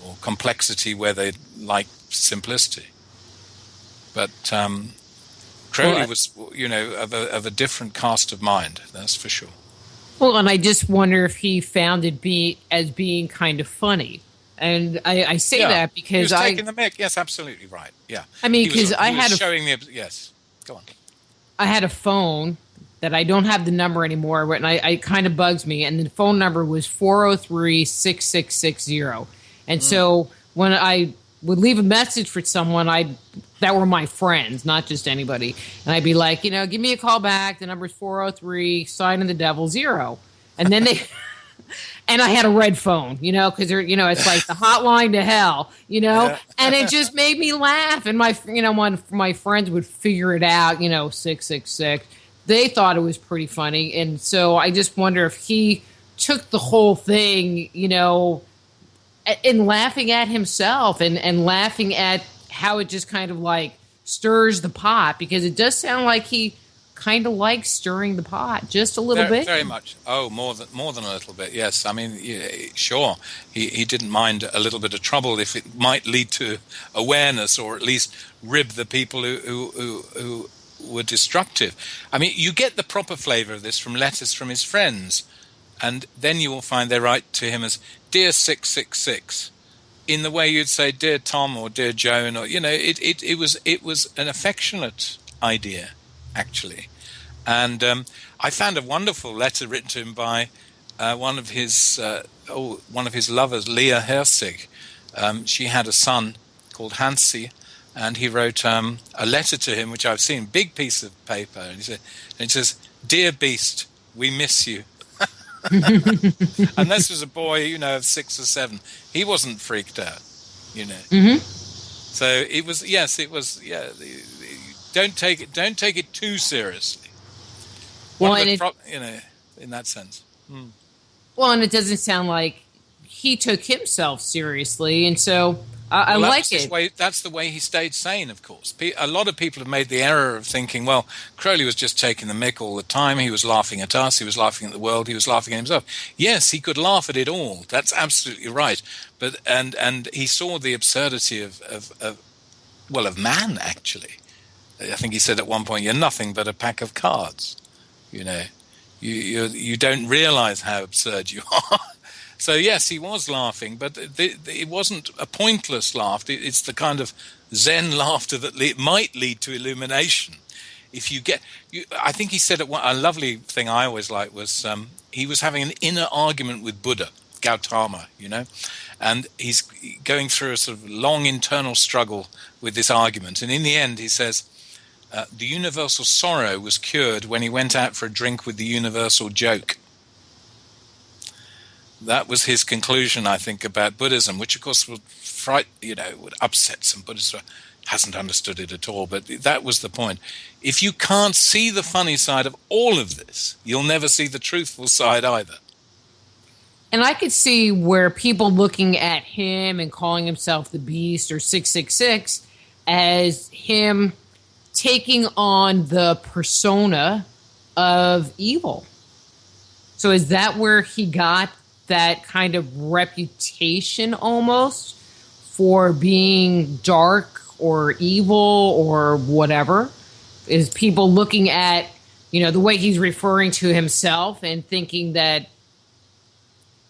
or complexity where they like simplicity. But Crowley was, of a different cast of mind, that's for sure. Well, and I just wonder if he found it as being kind of funny. And I say that because he was taking the mick. Yes, absolutely right. Yeah. I mean, because yes. Go on. I had a phone that I don't have the number anymore, and it kind of bugs me. And the phone number was 403-6660. And so when I would leave a message for someone, that were my friends, not just anybody. And I'd be like, give me a call back. The number's 403, sign of the devil, 0. And then and I had a red phone, because it's like the hotline to hell, Yeah. and it just made me laugh. And one of my friends would figure it out, 666. They thought it was pretty funny. And so I just wonder if he took the whole thing, and laughing at himself and laughing at how it just kind of like stirs the pot, because it does sound like he kind of like stirring the pot just a little bit. Very much. Oh, more than a little bit. Yes. I mean, yeah, sure. He didn't mind a little bit of trouble if it might lead to awareness, or at least rib the people who were destructive. I mean, you get the proper flavor of this from letters from his friends, and then you will find they write to him as "Dear 666," in the way you'd say "Dear Tom" or "Dear Joan," or it was an affectionate idea, actually. And I found a wonderful letter written to him by one of his lovers, Leah Herzig. She had a son called Hansi, and he wrote a letter to him, which I've seen, big piece of paper, and it says, "Dear Beast, we miss you." And this was a boy, of 6 or 7. He wasn't freaked out, Mm-hmm. So it was. Yes, it was. Yeah. Don't take it too seriously. Well, in that sense. Well, and it doesn't sound like he took himself seriously, and so I like it. That's the way he stayed sane, of course. A lot of people have made the error of thinking, well, Crowley was just taking the mick all the time. He was laughing at us. He was laughing at the world. He was laughing at himself. Yes, he could laugh at it all. That's absolutely right. But and he saw the absurdity of man, actually. I think he said at one point, "You're nothing but a pack of cards." You don't realize how absurd you are. So yes, he was laughing, but it wasn't a pointless laugh. It's the kind of Zen laughter that might lead to illumination. If you get, I think he said a lovely thing I always liked was he was having an inner argument with Buddha, Gautama, and he's going through a sort of long internal struggle with this argument. And in the end, he says, the universal sorrow was cured when he went out for a drink with the universal joke. That was his conclusion, I think, about Buddhism, which of course would would upset some Buddhists who hasn't understood it at all. But that was the point. If you can't see the funny side of all of this, you'll never see the truthful side either. And I could see where people looking at him and calling himself the Beast or 666 as him taking on the persona of evil. So is that where he got that kind of reputation almost for being dark or evil or whatever? Is people looking at, the way he's referring to himself and thinking that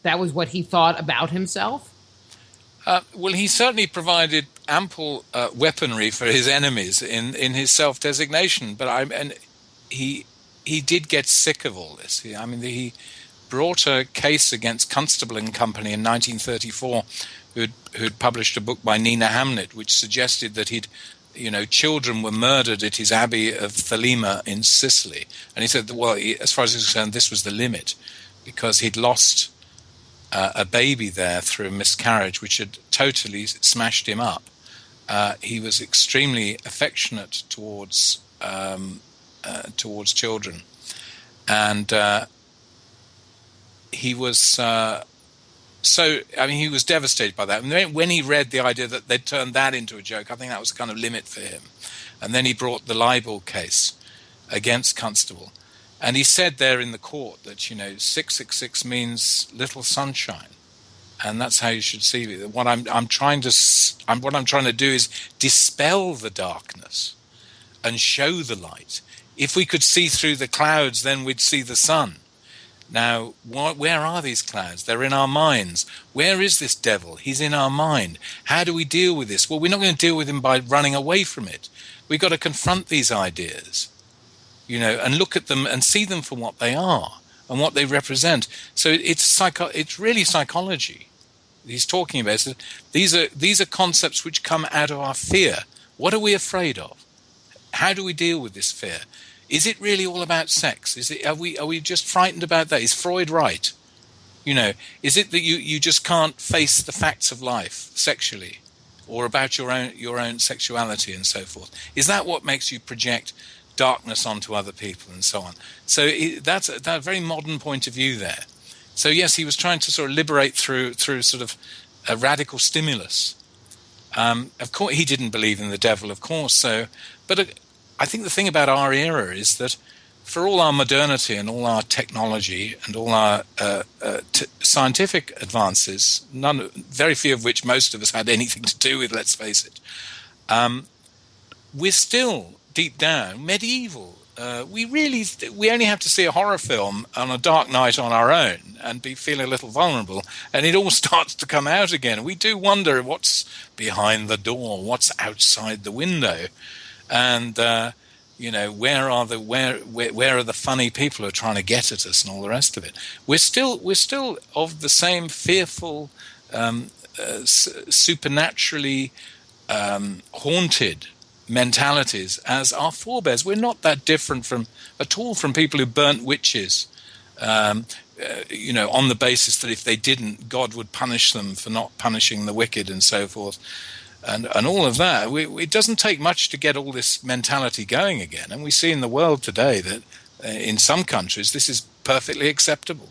was what he thought about himself? Well, he certainly provided ample weaponry for his enemies in his self-designation, but he did get sick of all this. He brought a case against Constable and Company in 1934, who'd published a book by Nina Hamnet, which suggested that children were murdered at his abbey of Thelema in Sicily, and he said, well, as far as he's concerned, this was the limit, because he'd lost a baby there through a miscarriage, which had totally smashed him up. He was extremely affectionate towards children, and he was he was devastated by that. And when he read the idea that they'd turned that into a joke, I think that was a kind of limit for him. And then he brought the libel case against Constable. And he said there in the court that, 666 means little sunshine. And that's how you should see it. What I'm trying to do is dispel the darkness and show the light. If we could see through the clouds, then we'd see the sun. Now, where are these clouds? They're in our minds. Where is this devil? He's in our mind. How do we deal with this? Well, we're not going to deal with him by running away from it. We've got to confront these ideas, and look at them and see them for what they are and what they represent. So it's really psychology he's talking about. So these are concepts which come out of our fear. What are we afraid of? How do we deal with this fear? Is it really all about sex? Are we just frightened about that? Is Freud right? Is it that you just can't face the facts of life sexually, or about your own sexuality and so forth? Is that what makes you project darkness onto other people and so on? So that's a very modern point of view there. So yes, he was trying to sort of liberate through sort of a radical stimulus. Of course, he didn't believe in the devil, of course. But I think the thing about our era is that for all our modernity and all our technology and all our scientific advances, very few of which most of us had anything to do with, let's face it, we're still deep down medieval. We only have to see a horror film on a dark night on our own and be feeling a little vulnerable, and it all starts to come out again. We do wonder what's behind the door, what's outside the window, and where are the funny people who are trying to get at us and all the rest of it. We're still of the same fearful, supernaturally haunted mentalities as our forebears. We're not that different at all from people who burnt witches, on the basis that if they didn't, God would punish them for not punishing the wicked and so forth, and all of that. It doesn't take much to get all this mentality going again, and we see in the world today that in some countries this is perfectly acceptable.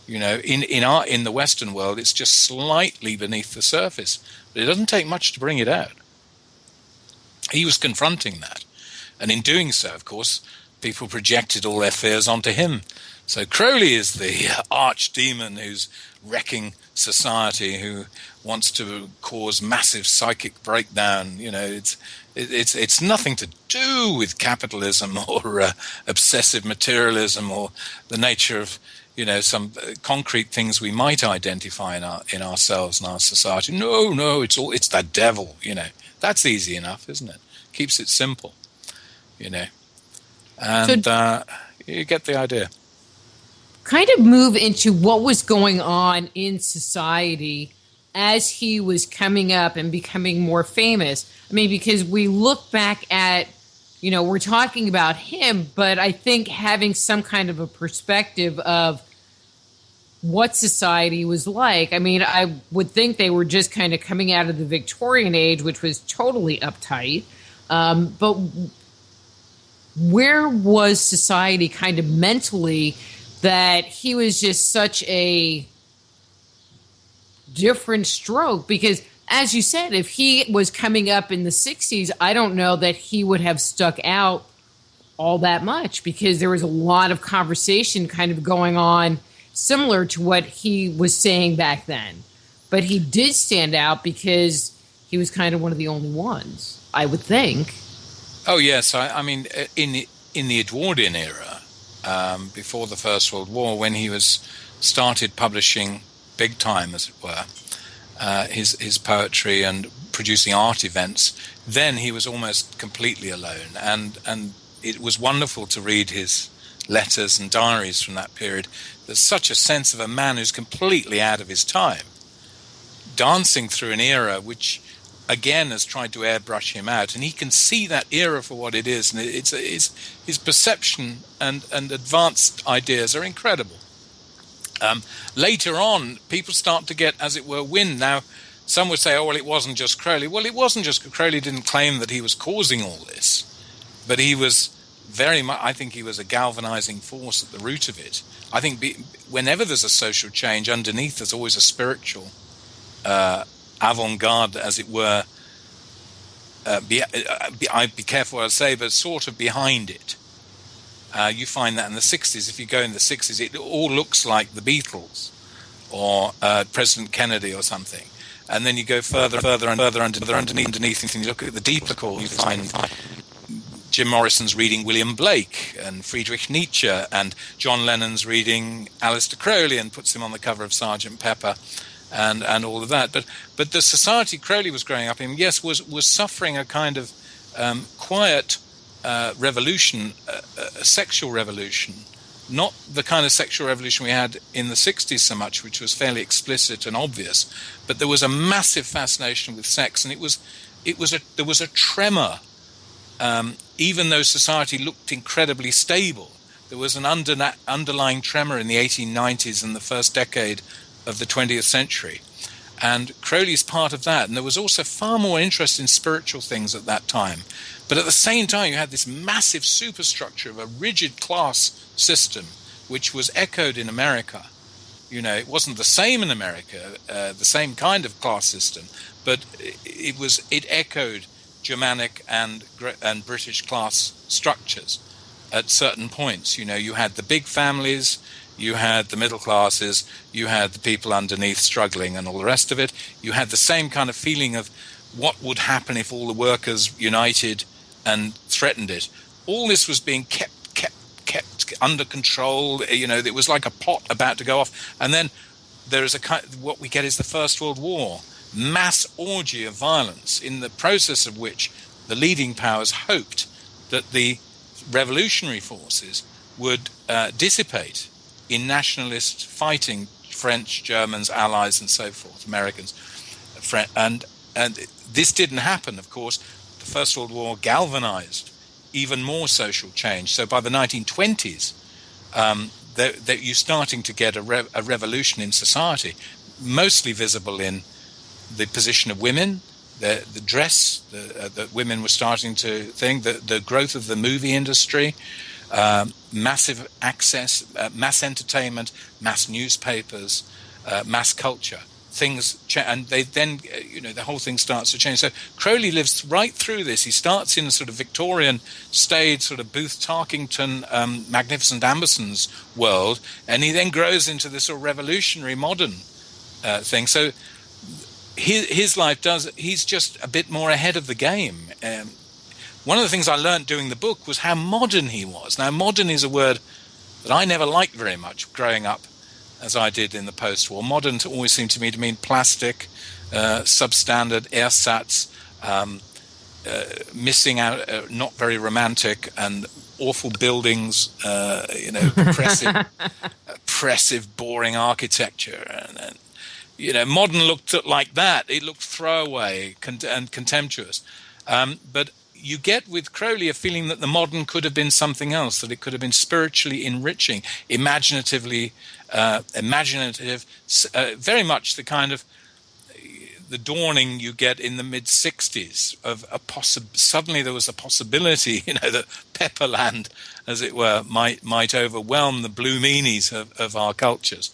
In the Western world, it's just slightly beneath the surface, but it doesn't take much to bring it out. He was confronting that. And in doing so, of course, people projected all their fears onto him. So Crowley is the archdemon who's wrecking society, who wants to cause massive psychic breakdown. It's nothing to do with capitalism or obsessive materialism or the nature of, some concrete things we might identify in ourselves and our society. No, it's that devil, That's easy enough, isn't it? Keeps it simple, And you get the idea. Kind of move into what was going on in society as he was coming up and becoming more famous. I mean, because we look back at, we're talking about him, but I think having some kind of a perspective of what society was like. I mean, I would think they were just kind of coming out of the Victorian age, which was totally uptight. But where was society kind of mentally that he was just such a different stroke? Because, as you said, if he was coming up in the 60s, I don't know that he would have stuck out all that much, because there was a lot of conversation kind of going on similar to what he was saying back then. But he did stand out because he was kind of one of the only ones, I would think. Oh, yes. I mean, in the Edwardian era, before the First World War, when he started publishing big time, as it were, his poetry and producing art events, then he was almost completely alone. And it was wonderful to read his letters and diaries from that period. There's such a sense of a man who's completely out of his time, dancing through an era which, again, has tried to airbrush him out, and he can see that era for what it is, and his perception and advanced ideas are incredible. Later on, people start to get, as it were, wind. Now, some would say, oh, well, it wasn't just Crowley. Well, it wasn't just Crowley. Didn't claim that he was causing all this, but he was very much, I think he was a galvanizing force at the root of it. I think whenever there's a social change, underneath there's always a spiritual avant-garde, as it were. I'd be careful what I say, but sort of behind it. You find that in the 60s. If you go in the 60s, it all looks like the Beatles or President Kennedy or something. And then you go further underneath, and you look at the deeper core, you find Jim Morrison's reading William Blake and Friedrich Nietzsche, and John Lennon's reading Aleister Crowley and puts him on the cover of Sgt. Pepper, and all of that. But the society Crowley was growing up in, yes, was suffering a kind of quiet revolution, a sexual revolution, not the kind of sexual revolution we had in the 60s so much, which was fairly explicit and obvious, but there was a massive fascination with sex, and there was a tremor. Even though society looked incredibly stable, there was an underlying tremor in the 1890s and the first decade of the 20th century. And Crowley's part of that. And there was also far more interest in spiritual things at that time. But at the same time, you had this massive superstructure of a rigid class system, which was echoed in America. It wasn't the same in America, the same kind of class system, but it echoed Germanic and British class structures. at certain points. You had the big families, you had the middle classes, you had the people underneath struggling and all the rest of it. You had the same kind of feeling of what would happen if all the workers united and threatened it. All this was being kept under control. It was like a pot about to go off. And then there is what we get is the First World War, mass orgy of violence, in the process of which the leading powers hoped that the revolutionary forces would dissipate in nationalist fighting, French, Germans, Allies, and so forth, Americans. And this didn't happen, of course. The First World War galvanized even more social change. So by the 1920s, you're starting to get a revolution in society, mostly visible in the position of women, the dress that women were starting to think, the growth of the movie industry, massive access, mass entertainment, mass newspapers, mass culture. And they then, the whole thing starts to change. So Crowley lives right through this. He starts in a sort of Victorian staid, sort of Booth Tarkington, Magnificent Amberson's world, and he then grows into this sort of revolutionary modern thing. So his life he's just a bit more ahead of the game. One of the things I learned doing the book was how modern he was. Now, modern is a word that I never liked very much growing up, as I did in the post-war. Modern always seemed to me to mean plastic, substandard, ersatz, missing out, not very romantic, and awful buildings, oppressive, boring architecture. And modern looked like that. It looked throwaway and contemptuous. But you get with Crowley a feeling that the modern could have been something else, that it could have been spiritually enriching, imaginative, very much the kind of the dawning you get in the mid-60s of suddenly there was a possibility, that Pepperland, as it were, might overwhelm the blue meanies of our cultures.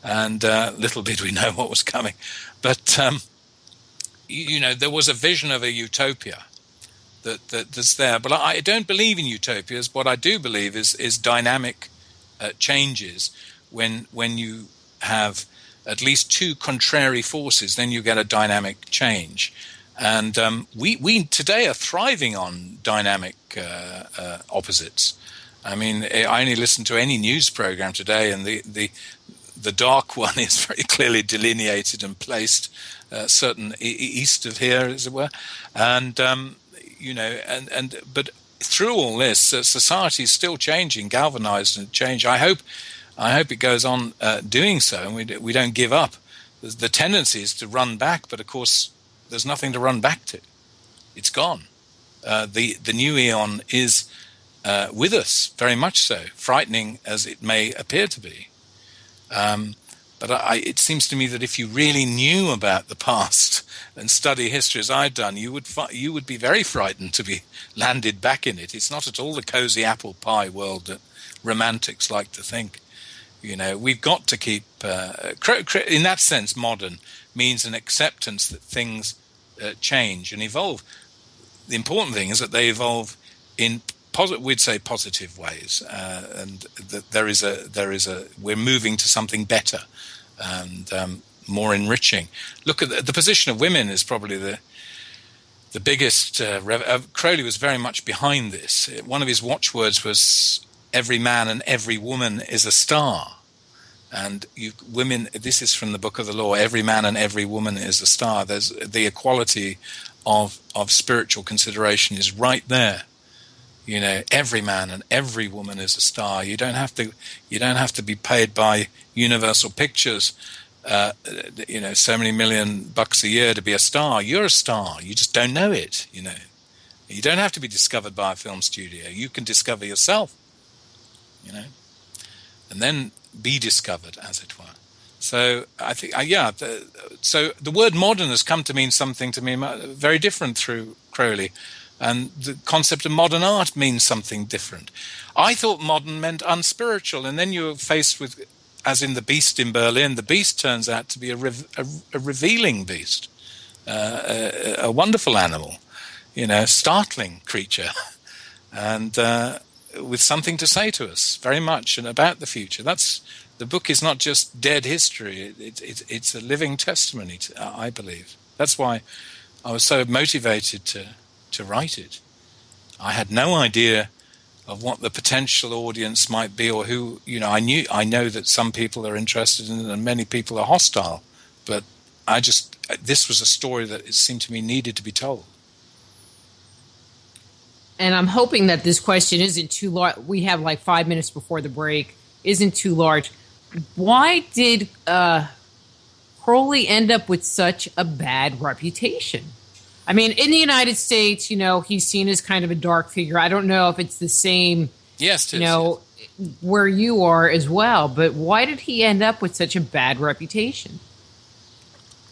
And little did we know what was coming. But, there was a vision of a utopia that's there. But I don't believe in utopias. What I do believe is dynamic changes. When you have at least two contrary forces, then you get a dynamic change. And we today are thriving on dynamic opposites. I mean, I only listen to any news program today, and the dark one is very clearly delineated and placed certain east of here, as it were. And but through all this, society is still changing, galvanized and changed. I hope it goes on doing so, and we don't give up. The tendency is to run back, but of course, there's nothing to run back to. It's gone. The new eon is with us, very much so, frightening as it may appear to be. But it seems to me that if you really knew about the past and study history as I've done, you would be very frightened to be landed back in it. It's not at all the cozy apple pie world that romantics like to think. We've got to keep, in that sense, modern means an acceptance that things change and evolve. The important thing is that they evolve in we'd say positive ways, and that we're moving to something better and more enriching. Look at the position of women is probably the biggest. Crowley was very much behind this. One of his watchwords was "Every man and every woman is a star." And women, this is from the Book of the Law, every man and every woman is a star. There's the equality of spiritual consideration is right there. Every man and every woman is a star. You don't have to be paid by Universal Pictures, so many $million a year to be a star. You're a star. You just don't know it. You don't have to be discovered by a film studio. You can discover yourself. And then be discovered, as it were. So I think, so the word modern has come to mean something to me very different through Crowley. And the concept of modern art means something different. I thought modern meant unspiritual, and then you're faced with, as in The Beast in Berlin, the beast turns out to be a revealing beast, a wonderful animal, startling creature. And with something to say to us, very much, and about the future. The book is not just dead history; it's a living testimony. I believe that's why I was so motivated to write it. I had no idea of what the potential audience might be, or who. I know that some people are interested in it, and many people are hostile. But this was a story that it seemed to me needed to be told. And I'm hoping that this question isn't too large. We have like 5 minutes before the break. Isn't too large. Why did Crowley end up with such a bad reputation? I mean, in the United States, he's seen as kind of a dark figure. I don't know if it's the same, yes, where you are as well. But why did he end up with such a bad reputation?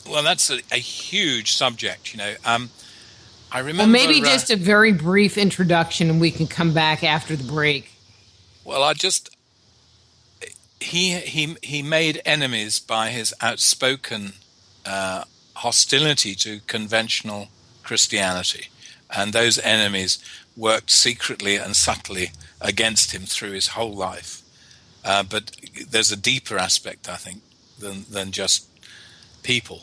Well, that's a huge subject, I remember. Well, maybe just a very brief introduction, and we can come back after the break. Well, he made enemies by his outspoken hostility to conventional Christianity, and those enemies worked secretly and subtly against him through his whole life. But there's a deeper aspect, I think, than just people.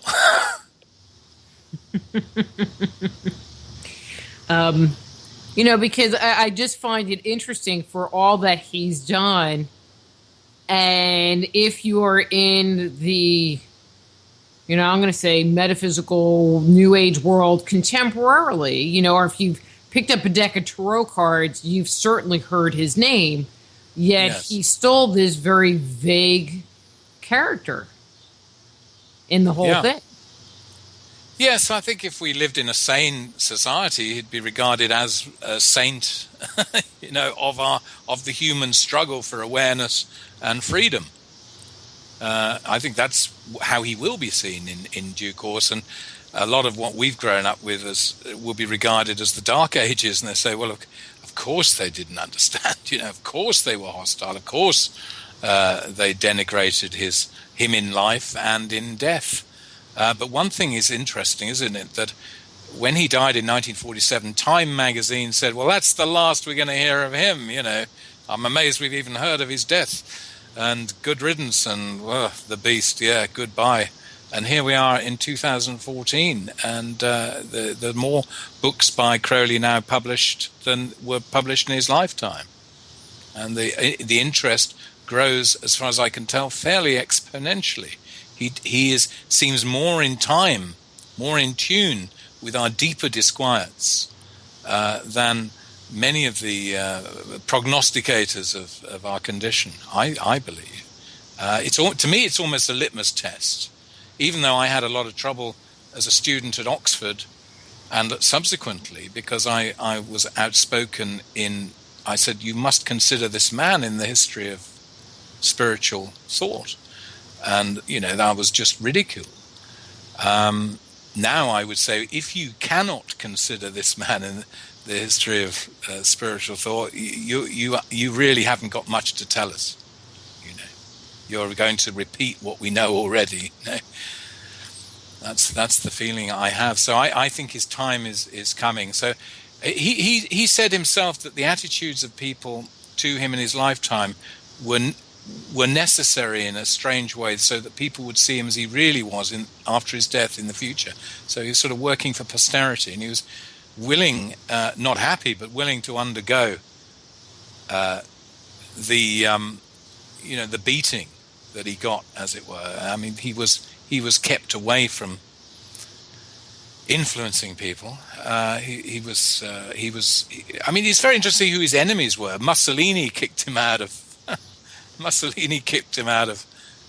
Because I just find it interesting for all that he's done. And if you're in the, I'm going to say metaphysical New Age world contemporarily, or if you've picked up a deck of tarot cards, you've certainly heard his name. Yet yes. He's still this very vague character in the whole thing. Yes, I think if we lived in a sane society, he'd be regarded as a saint, of the human struggle for awareness and freedom. I think that's how he will be seen in due course, and a lot of what we've grown up with will be regarded as the Dark Ages, and they say, well, of course they didn't understand, of course they were hostile, of course they denigrated him in life and in death. But one thing is interesting, isn't it, that when he died in 1947, Time magazine said, well, that's the last we're going to hear of him, I'm amazed we've even heard of his death, and good riddance, and the beast, goodbye. And here we are in 2014, and there are more books by Crowley now published than were published in his lifetime. And the interest grows, as far as I can tell, fairly exponentially. He seems more in time, more in tune with our deeper disquiets than many of the prognosticators of our condition, I believe. To me, it's almost a litmus test. Even though I had a lot of trouble as a student at Oxford and subsequently, because I was outspoken I said, you must consider this man in the history of spiritual thought. And, that was just ridicule. Now I would say, if you cannot consider this man in the history of spiritual thought, you really haven't got much to tell us. You're going to repeat what we know already. That's the feeling I have. So I think his time is coming. So he said himself that the attitudes of people to him in his lifetime were necessary in a strange way, so that people would see him as he really was after his death in the future. So he was sort of working for posterity, and he was willing, not happy, but willing to undergo the beating that he got, as it were. I mean, he was kept away from influencing people. He was. I mean, it's very interesting who his enemies were. Mussolini kicked him out of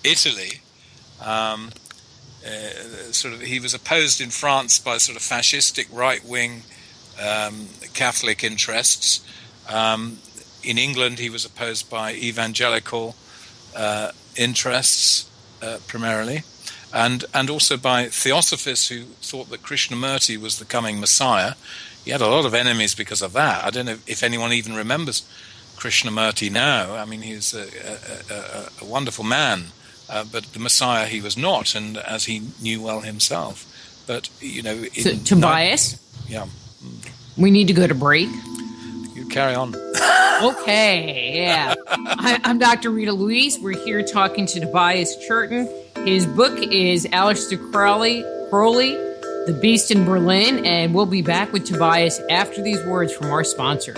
Italy. He was opposed in France by sort of fascistic right-wing Catholic interests. In England, he was opposed by evangelical interests primarily, and also by theosophists who thought that Krishnamurti was the coming Messiah. He had a lot of enemies because of that. I don't know if anyone even remembers Krishnamurti now. I mean, he's a wonderful man, but the Messiah he was not, and as he knew well himself. But Tobias, yeah, we need to go to break. You carry on. Okay, yeah. I'm Dr. Rita Louise. We're here talking to Tobias Churton. His book is Aleister Crowley, The Beast in Berlin, and we'll be back with Tobias after these words from our sponsors.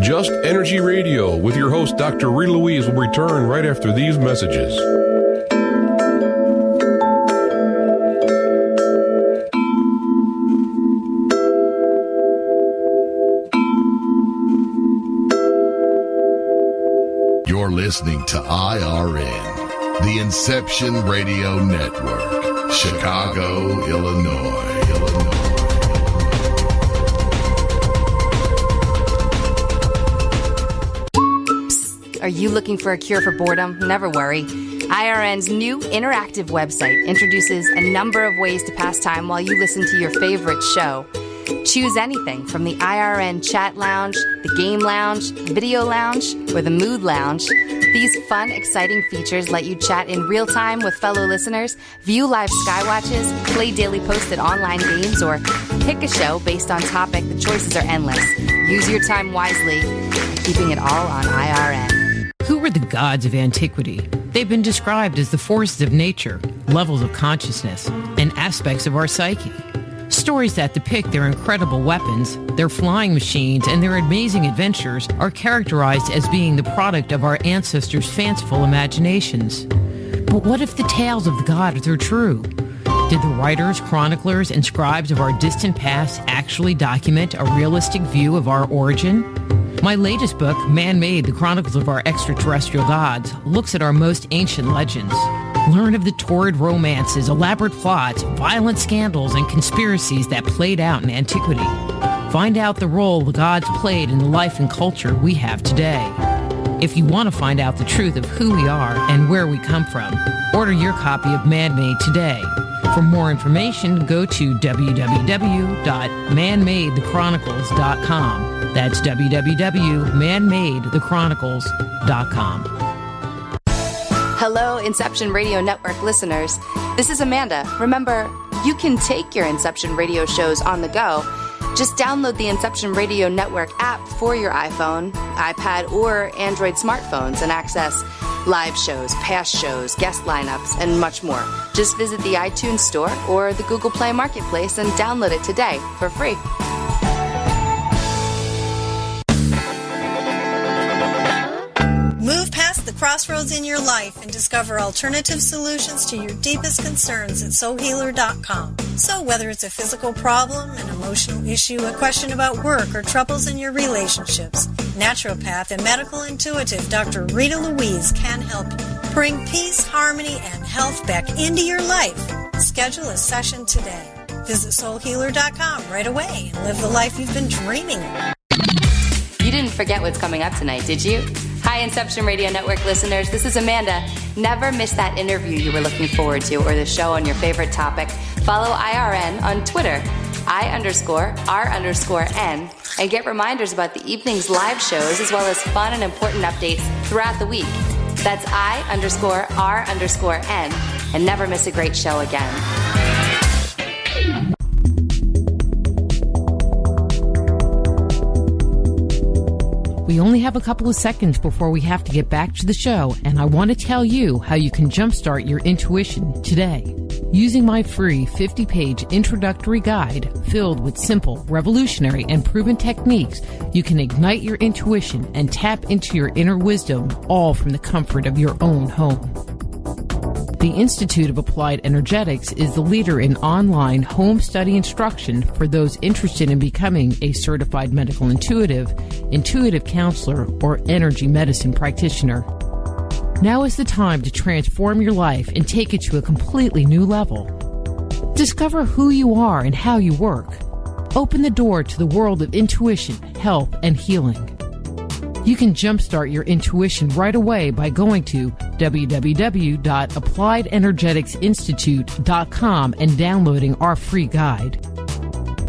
Just Energy Radio with your host, Dr. Rita Louise, will return right after these messages. You're listening to IRN, the Inception Radio Network, Chicago, Illinois. Are you looking for a cure for boredom? Never worry. IRN's new interactive website introduces a number of ways to pass time while you listen to your favorite show. Choose anything from the IRN Chat Lounge, the Game Lounge, Video Lounge, or the Mood Lounge. These fun, exciting features let you chat in real time with fellow listeners, view live skywatches, play daily posted online games, or pick a show based on topic. The choices are endless. Use your time wisely, keeping it all on IRN. Who were the gods of antiquity? They've been described as the forces of nature, levels of consciousness, and aspects of our psyche. Stories that depict their incredible weapons, their flying machines, and their amazing adventures are characterized as being the product of our ancestors' fanciful imaginations. But what if the tales of the gods are true? Did the writers, chroniclers, and scribes of our distant past actually document a realistic view of our origin? My latest book, Man-Made, The Chronicles of Our Extraterrestrial Gods, looks at our most ancient legends. Learn of the torrid romances, elaborate plots, violent scandals, and conspiracies that played out in antiquity. Find out the role the gods played in the life and culture we have today. If you want to find out the truth of who we are and where we come from, order your copy of Man-Made today. For more information, go to www.manmadethechronicles.com. That's www.manmadethechronicles.com. Hello, Inception Radio Network listeners. This is Amanda. Remember, you can take your Inception Radio shows on the go. Just download the Inception Radio Network app for your iPhone, iPad, or Android smartphones and access live shows, past shows, guest lineups, and much more. Just visit the iTunes Store or the Google Play Marketplace and download it today for free. Move past the crossroads in your life and discover alternative solutions to your deepest concerns at soulhealer.com. So whether it's a physical problem, an emotional issue, a question about work, or troubles in your relationships, naturopath and medical intuitive Dr. Rita Louise can help you. Bring peace, harmony, and health back into your life. Schedule a session today. Visit soulhealer.com right away and live the life you've been dreaming of. You didn't forget what's coming up tonight, did you? Hi, Inception Radio Network listeners. This is Amanda. Never miss that interview you were looking forward to or the show on your favorite topic. Follow IRN on Twitter, I_R_N, and get reminders about the evening's live shows as well as fun and important updates throughout the week. That's I_R_N, and never miss a great show again. We only have a couple of seconds before we have to get back to the show, and I want to tell you how you can jumpstart your intuition today. Using my free 50-page introductory guide filled with simple, revolutionary, and proven techniques, you can ignite your intuition and tap into your inner wisdom, all from the comfort of your own home. The Institute of Applied Energetics is the leader in online home study instruction for those interested in becoming a certified medical intuitive, intuitive counselor, or energy medicine practitioner. Now is the time to transform your life and take it to a completely new level. Discover who you are and how you work. Open the door to the world of intuition, health, and healing. You can jumpstart your intuition right away by going to www.appliedenergeticsinstitute.com and downloading our free guide.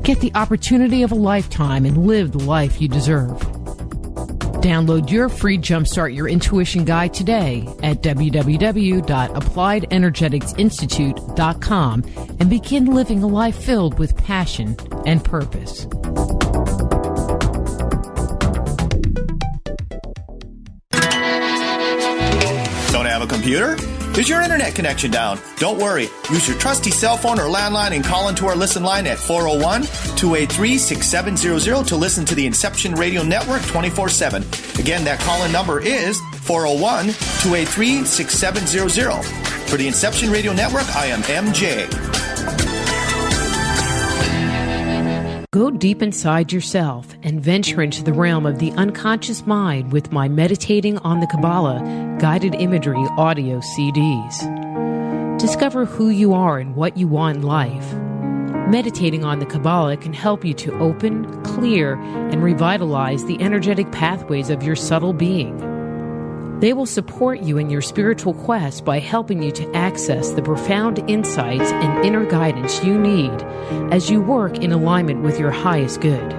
Get the opportunity of a lifetime and live the life you deserve. Download your free Jumpstart Your Intuition guide today at www.appliedenergeticsinstitute.com and begin living a life filled with passion and purpose. Don't have a computer? Is your internet connection down? Don't worry. Use your trusty cell phone or landline and call into our listen line at 401-283-6700 to listen to the Inception Radio Network 24/7. Again, that call-in number is 401-283-6700. For the Inception Radio Network, I am MJ. Go deep inside yourself and venture into the realm of the unconscious mind with my Meditating on the Kabbalah guided imagery audio CDs. Discover who you are and what you want in life. Meditating on the Kabbalah can help you to open, clear, and revitalize the energetic pathways of your subtle being. They will support you in your spiritual quest by helping you to access the profound insights and inner guidance you need as you work in alignment with your highest good.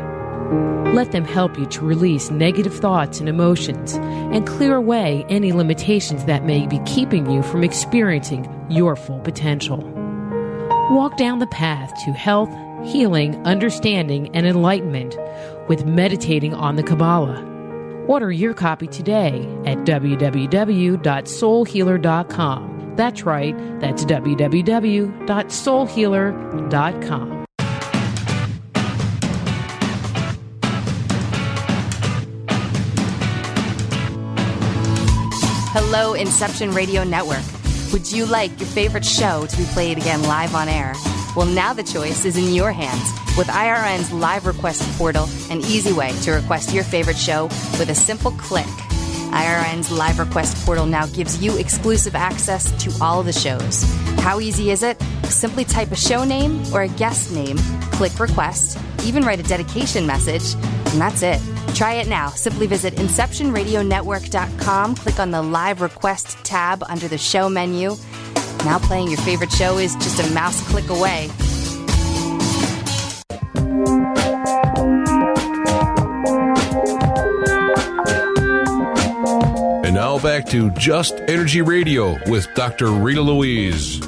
Let them help you to release negative thoughts and emotions and clear away any limitations that may be keeping you from experiencing your full potential. Walk down the path to health, healing, understanding, and enlightenment with Meditating on the Kabbalah. Order your copy today at www.soulhealer.com. That's right, that's www.soulhealer.com. Hello, Inception Radio Network. Would you like your favorite show to be played again live on air? Well, now the choice is in your hands with IRN's live request portal, an easy way to request your favorite show with a simple click. IRN's live request portal now gives you exclusive access to all the shows. How easy is it? Simply type a show name or a guest name, click request, even write a dedication message, and that's it. Try it now. Simply visit InceptionRadioNetwork.com, click on the live request tab under the show menu. Now playing your favorite show is just a mouse click away. And now back to Just Energy Radio with Dr. Rita Louise.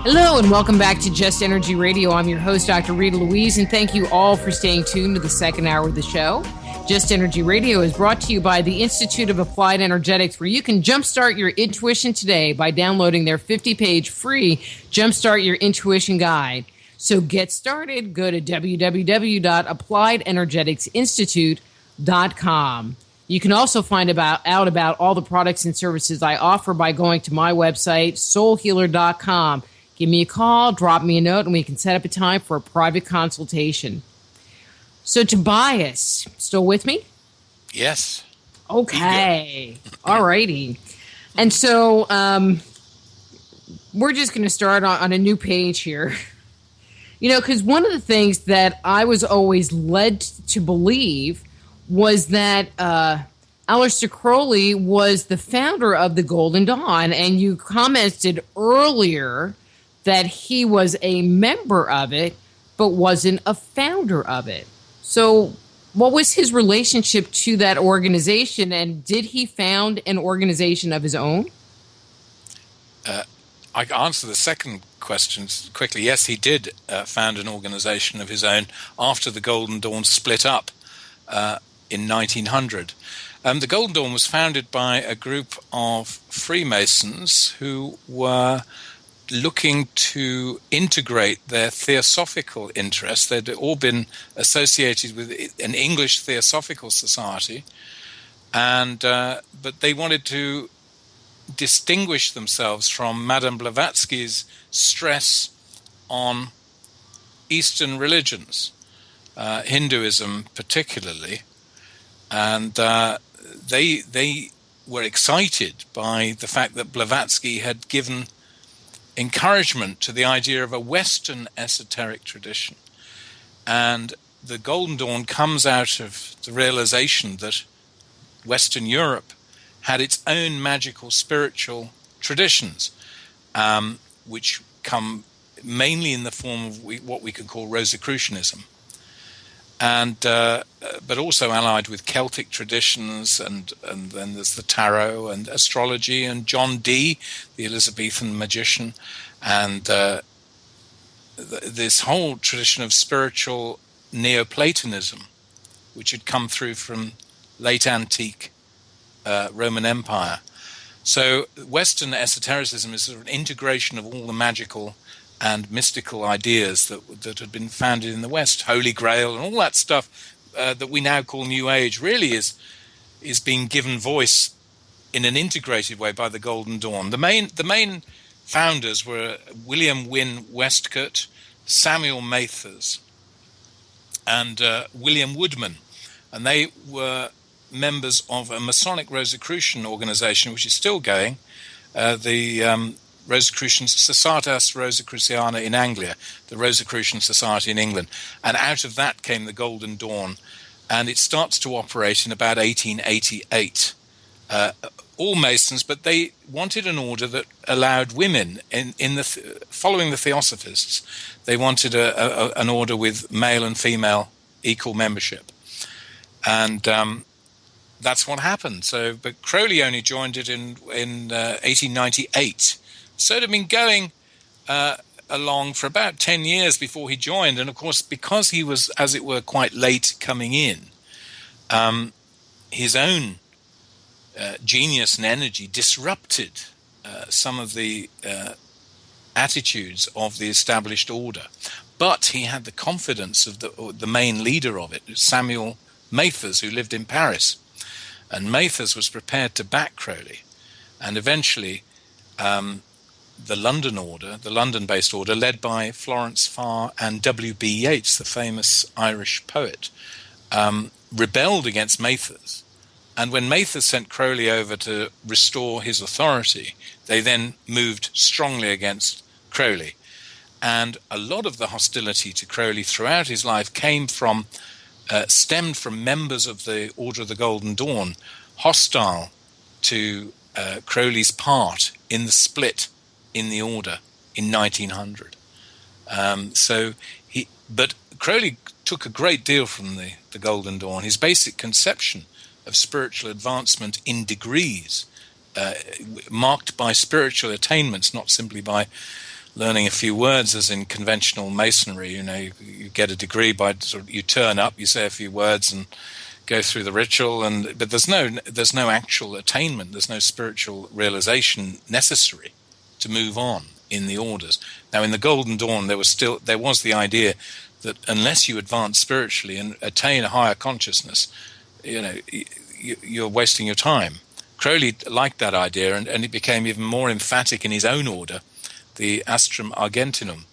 Hello and welcome back to Just Energy Radio. I'm your host, Dr. Rita Louise, and thank you all for staying tuned to the second hour of the show. Just Energy Radio is brought to you by the Institute of Applied Energetics, where you can jumpstart your intuition today by downloading their 50-page free Jumpstart Your Intuition guide. So get started. Go to www.appliedenergeticsinstitute.com. You can also find out about all the products and services I offer by going to my website, soulhealer.com. Give me a call, drop me a note, and we can set up a time for a private consultation. So, Tobias, still with me? Yes. Okay. All righty. And so we're just going to start on a new page here. You know, because one of the things that I was always led to believe was that Aleister Crowley was the founder of the Golden Dawn, and you commented earlier that he was a member of it, but wasn't a founder of it. So what was his relationship to that organization, and did he found an organization of his own? I can answer the second question quickly. Yes, he did found an organization of his own after the Golden Dawn split up in 1900. The Golden Dawn was founded by a group of Freemasons who were looking to integrate their theosophical interests. They'd all been associated with an English Theosophical Society, and but they wanted to distinguish themselves from Madame Blavatsky's stress on Eastern religions, Hinduism particularly, and they were excited by the fact that Blavatsky had given encouragement to the idea of a Western esoteric tradition. And the Golden Dawn comes out of the realization that Western Europe had its own magical spiritual traditions, which come mainly in the form of what we could call Rosicrucianism, and but also allied with Celtic traditions, and then there's the tarot and astrology, and John Dee, the Elizabethan magician, and this whole tradition of spiritual Neoplatonism, which had come through from late antique Roman Empire. So Western esotericism is sort of an integration of all the magical and mystical ideas that had been founded in the West, Holy Grail and all that stuff that we now call New Age, really is being given voice in an integrated way by the Golden Dawn. The main founders were William Wynne Westcott, Samuel Mathers, and William Woodman, and they were members of a Masonic Rosicrucian organization, which is still going, the Rosicrucian Societas Rosicruciana in Anglia, the Rosicrucian Society in England. And out of that came the Golden Dawn, and it starts to operate in about 1888. All Masons, but they wanted an order that allowed women, following the Theosophists, they wanted an order with male and female equal membership. And that's what happened. But Crowley only joined it in 1898. So it had been going along for about 10 years before he joined. And of course, because he was, as it were, quite late coming in, his own genius and energy disrupted some of the attitudes of the established order. But he had the confidence of the main leader of it, Samuel Mathers, who lived in Paris. And Mathers was prepared to back Crowley. And eventually, the London order, the London-based order, led by Florence Farr and W.B. Yeats, the famous Irish poet, rebelled against Mathers. And when Mathers sent Crowley over to restore his authority, they then moved strongly against Crowley. And a lot of the hostility to Crowley throughout his life stemmed from members of the Order of the Golden Dawn, hostile to Crowley's part in the split in the order in 1900. But Crowley took a great deal from the Golden Dawn. His basic conception of spiritual advancement in degrees, marked by spiritual attainments, not simply by learning a few words as in conventional masonry. You get a degree by you turn up, you say a few words and go through the ritual, but there's no actual attainment, there's no spiritual realization necessary to move on in the orders. Now in the Golden Dawn there was the idea that unless you advance spiritually and attain a higher consciousness, you're wasting your time. Crowley liked that idea, and it became even more emphatic in his own order, the Astrum Argentinum,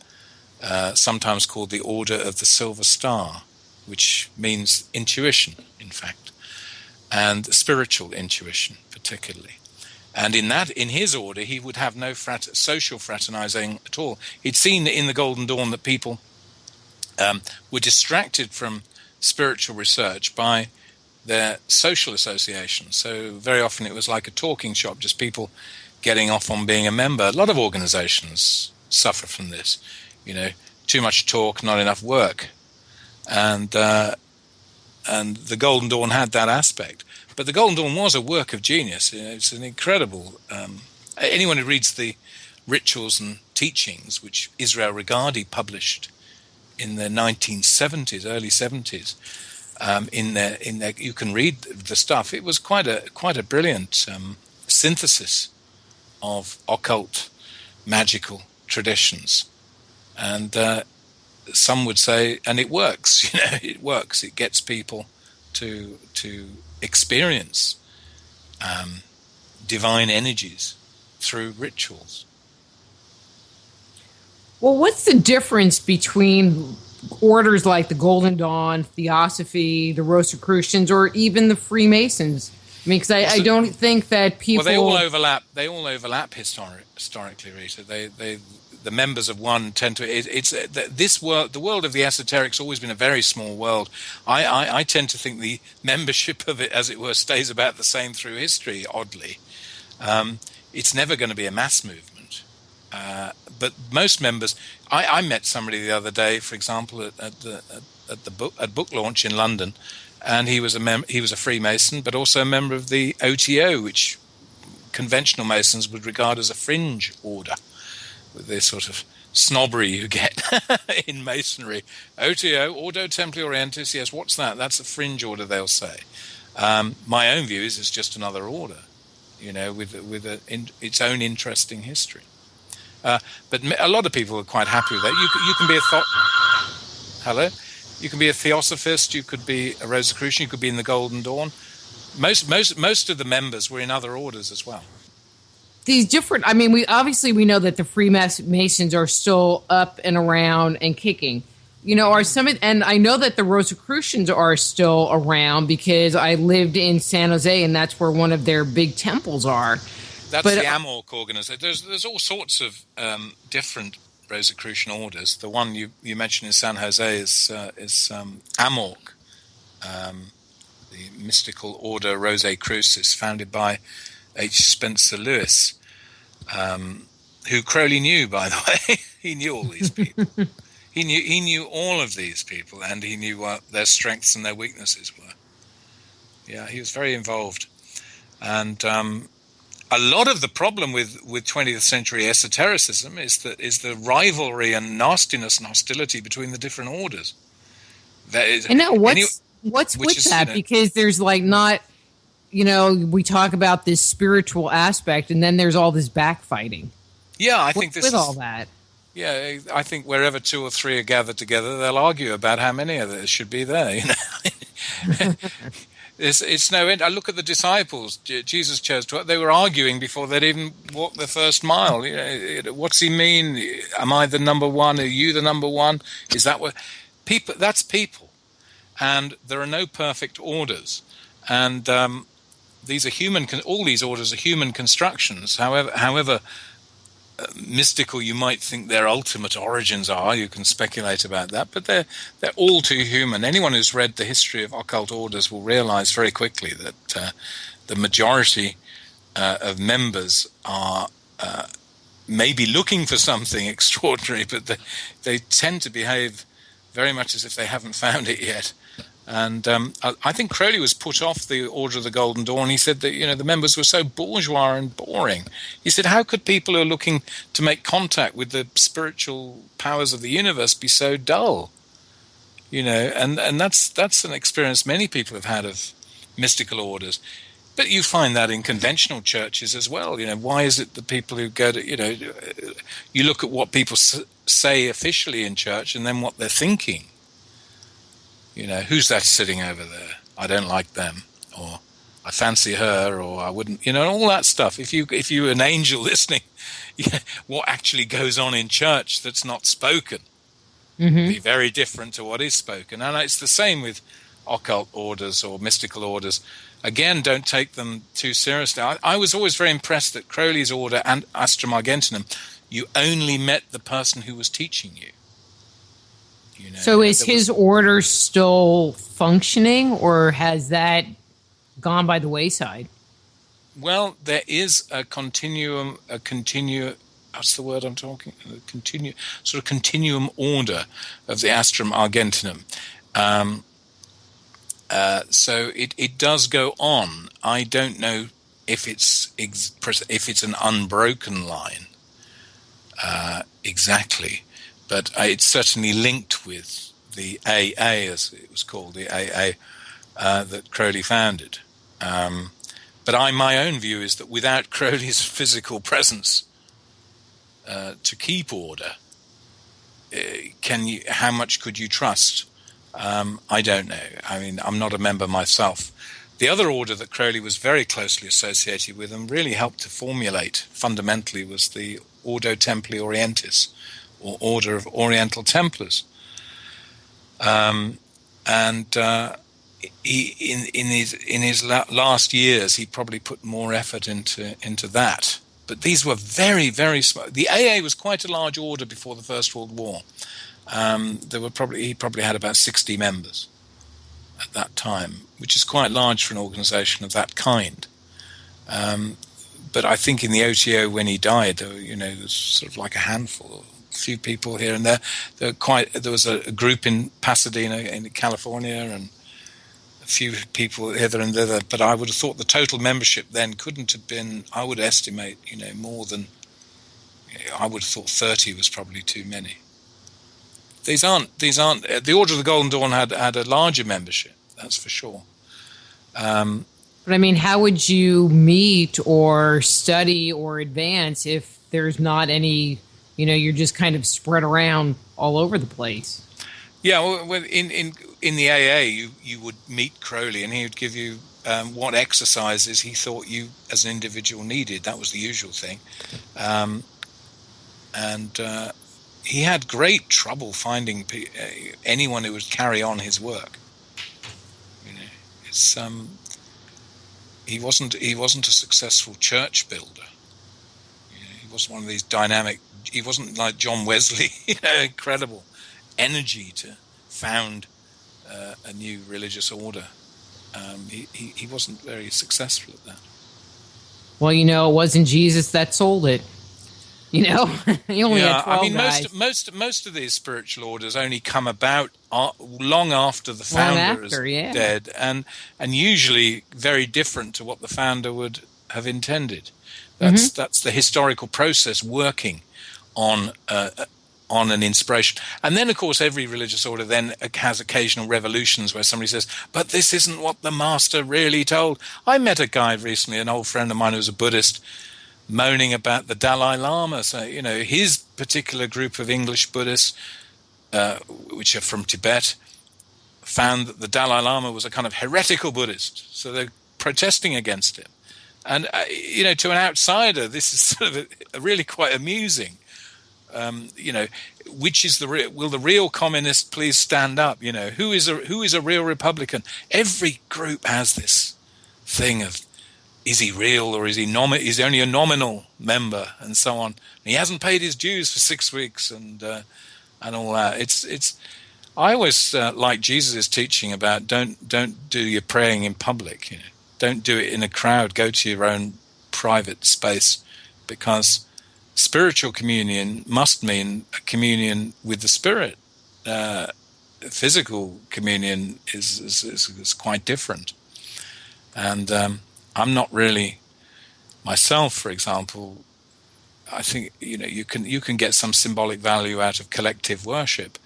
sometimes called the Order of the Silver Star, which means intuition, in fact, and spiritual intuition particularly. And in his order, he would have no social fraternizing at all. He'd seen in the Golden Dawn that people were distracted from spiritual research by their social associations. So very often it was like a talking shop, just people getting off on being a member. A lot of organizations suffer from this. Too much talk, not enough work. And the Golden Dawn had that aspect. But the Golden Dawn was a work of genius. It's an incredible... anyone who reads the rituals and teachings, which Israel Regardie published in the 1970s, early 70s, in their, you can read the stuff. It was quite a brilliant synthesis of occult, magical traditions, and some would say, and it works. It works. It gets people to experience divine energies through rituals. Well, what's the difference between orders like the Golden Dawn, Theosophy, the Rosicrucians, or even the Freemasons? I mean, because I don't think that people... Well, they all overlap. They all overlap historically, Rita. The members of one tend to... The world of the esoteric's always been a very small world. I tend to think the membership of it, as it were, stays about the same through history, oddly. It's never going to be a mass movement. But most members, I met somebody the other day, for example, at book launch in London, and he was a Freemason, but also a member of the OTO, which conventional Masons would regard as a fringe order, with this sort of snobbery you get in Masonry. OTO, Ordo Templi Orientis, yes, what's that? That's a fringe order, they'll say. My own view is it's just another order, with its own interesting history. But a lot of people are quite happy with that. You can be you can be a Theosophist, you could be a Rosicrucian, you could be in the Golden Dawn. Most of the members were in other orders as well. These different, we know that the Freemasons are still up and around and kicking. And I know that the Rosicrucians are still around because I lived in San Jose, and that's where one of their big temples are. That's the Amorc organization. There's all sorts of different Rosicrucian orders. The one you mentioned in San Jose is Amorc, the mystical order Rosae Crucis, founded by H. Spencer Lewis, who Crowley knew, by the way. He knew all these people. He knew all of these people, and he knew what their strengths and their weaknesses were. Yeah, he was very involved. And a lot of the problem with 20th century esotericism is the rivalry and nastiness and hostility between the different orders. I know. What's with that? Because there's not, we talk about this spiritual aspect, and then there's all this backfighting. Yeah, I think this with all that. Yeah, I think wherever two or three are gathered together, they'll argue about how many of there should be there. It's no end. I look at the disciples. Jesus chose 12. They were arguing before they'd even walked the first mile. What's he mean? Am I the number one? Are you the number one? Is that what people? That's people, and there are no perfect orders. And these are human. All these orders are human constructions. However mystical you might think their ultimate origins are, you can speculate about that, but they're all too human. Anyone who's read the history of occult orders will realize very quickly that the majority of members are maybe looking for something extraordinary, but they tend to behave very much as if they haven't found it yet. And I think Crowley was put off the Order of the Golden Dawn. He said that the members were so bourgeois and boring. He said, how could people who are looking to make contact with the spiritual powers of the universe be so dull? And that's an experience many people have had of mystical orders. But you find that in conventional churches as well. Why is it that people who go to, you look at what people say officially in church and then what they're thinking. Who's that sitting over there? I don't like them, or I fancy her, or I wouldn't, all that stuff. If you're an angel listening, what actually goes on in church that's not spoken be very different to what is spoken. And it's the same with occult orders or mystical orders. Again, don't take them too seriously. I was always very impressed that Crowley's order and Astrum Argentinum, you only met the person who was teaching you. So is his order still functioning, or has that gone by the wayside? Well, there is a continuum, what's the word I'm talking? Continuum order of the Astrum Argentinum. So it does go on. I don't know if it's an unbroken line exactly. But it's certainly linked with the AA, as it was called, the AA that Crowley founded. But my own view is that without Crowley's physical presence to keep order, how much could you trust? I don't know. I'm not a member myself. The other order that Crowley was very closely associated with and really helped to formulate fundamentally was the Ordo Templi Orientis, or Order of Oriental Templars, he in his last years he probably put more effort into that. But these were very, very small. The AA was quite a large order before the First World War. He probably had about 60 members at that time, which is quite large for an organisation of that kind. But I think in the OTO when he died, there's sort of like a handful, a few people here and there. There was a group in Pasadena, in California, and a few people hither and thither. But I would have thought the total membership then couldn't have been. I would estimate, more than. I would have thought 30 was probably too many. These aren't. The Order of the Golden Dawn had a larger membership. That's for sure. But I mean, how would you meet or study or advance if there's not any? You're just kind of spread around all over the place. Yeah, well, in the AA, you would meet Crowley, and he would give you what exercises he thought you as an individual needed. That was the usual thing, and he had great trouble finding anyone who would carry on his work. It's he wasn't a successful church builder. He wasn't one of these dynamic. He wasn't like John Wesley. Incredible energy to found a new religious order. He wasn't very successful at that. Well, it wasn't Jesus that sold it. He only had 12 guys. Most of these spiritual orders only come about long after the founder is dead, and usually very different to what the founder would have intended. That's the historical process working on an inspiration. And then, of course, every religious order then has occasional revolutions where somebody says, but this isn't what the master really told. I met a guy recently, an old friend of mine who was a Buddhist, moaning about the Dalai Lama. So, his particular group of English Buddhists, which are from Tibet, found that the Dalai Lama was a kind of heretical Buddhist. So they're protesting against him. And, to an outsider, this is sort of really quite amusing. Which is will the real communist please stand up? Who is a real Republican? Every group has this thing of, is he real or is he only a nominal member, and so on. And he hasn't paid his dues for 6 weeks and all that. It's. I always like Jesus' teaching about don't do your praying in public. Don't do it in a crowd. Go to your own private space, because spiritual communion must mean a communion with the spirit. Physical communion is quite different, and I'm not really myself. For example, I think you can get some symbolic value out of collective worship,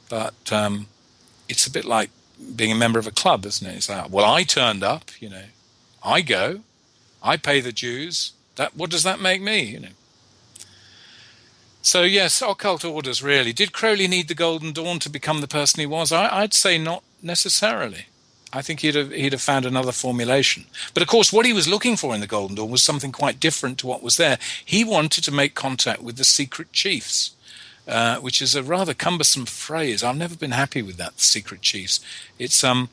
but it's a bit like being a member of a club, isn't it? It's like, well, I turned up, I go, I pay the dues. What does that make me? So yes, occult orders really. Did Crowley need the Golden Dawn to become the person he was? I'd say not necessarily. I think he'd have found another formulation. But of course, what he was looking for in the Golden Dawn was something quite different to what was there. He wanted to make contact with the secret chiefs, which is a rather cumbersome phrase. I've never been happy with that, the secret chiefs. It's a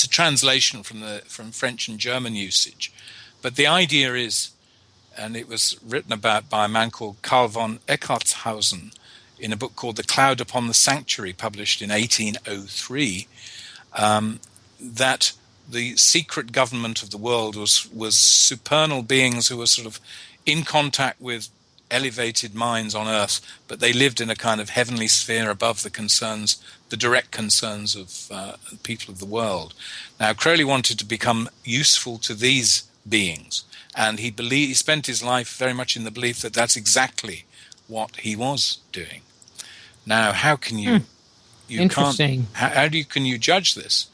translation from French and German usage. But the idea is, and it was written about by a man called Karl von Eckartshausen in a book called The Cloud Upon the Sanctuary, published in 1803, that the secret government of the world was supernal beings who were sort of in contact with elevated minds on earth, but they lived in a kind of heavenly sphere above the direct concerns of people of the world. Now, Crowley wanted to become useful to these beings, and he spent his life very much in the belief that that's exactly what he was doing. Now, how can you Interesting. Can you judge this?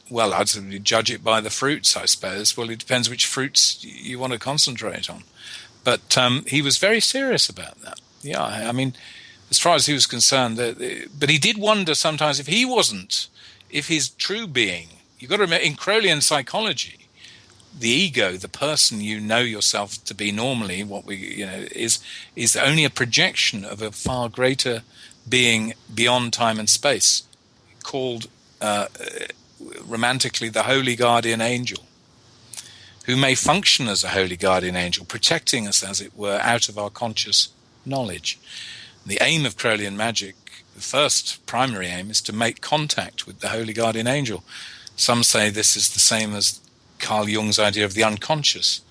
Well, I'd say judge it by the fruits, I suppose. Well, it depends which fruits you want to concentrate on. But he was very serious about that. Yeah, I mean, as far as he was concerned, but he did wonder sometimes if his true being, you've got to remember, in Crowleyan psychology, the ego, the person you know yourself to be normally, is only a projection of a far greater being beyond time and space, called romantically the holy guardian angel, who may function as a holy guardian angel, protecting us, as it were, out of our conscious knowledge. The aim of Crowleyan magic, the first primary aim, is to make contact with the holy guardian angel. Some say this is the same as Carl Jung's idea of the unconscious,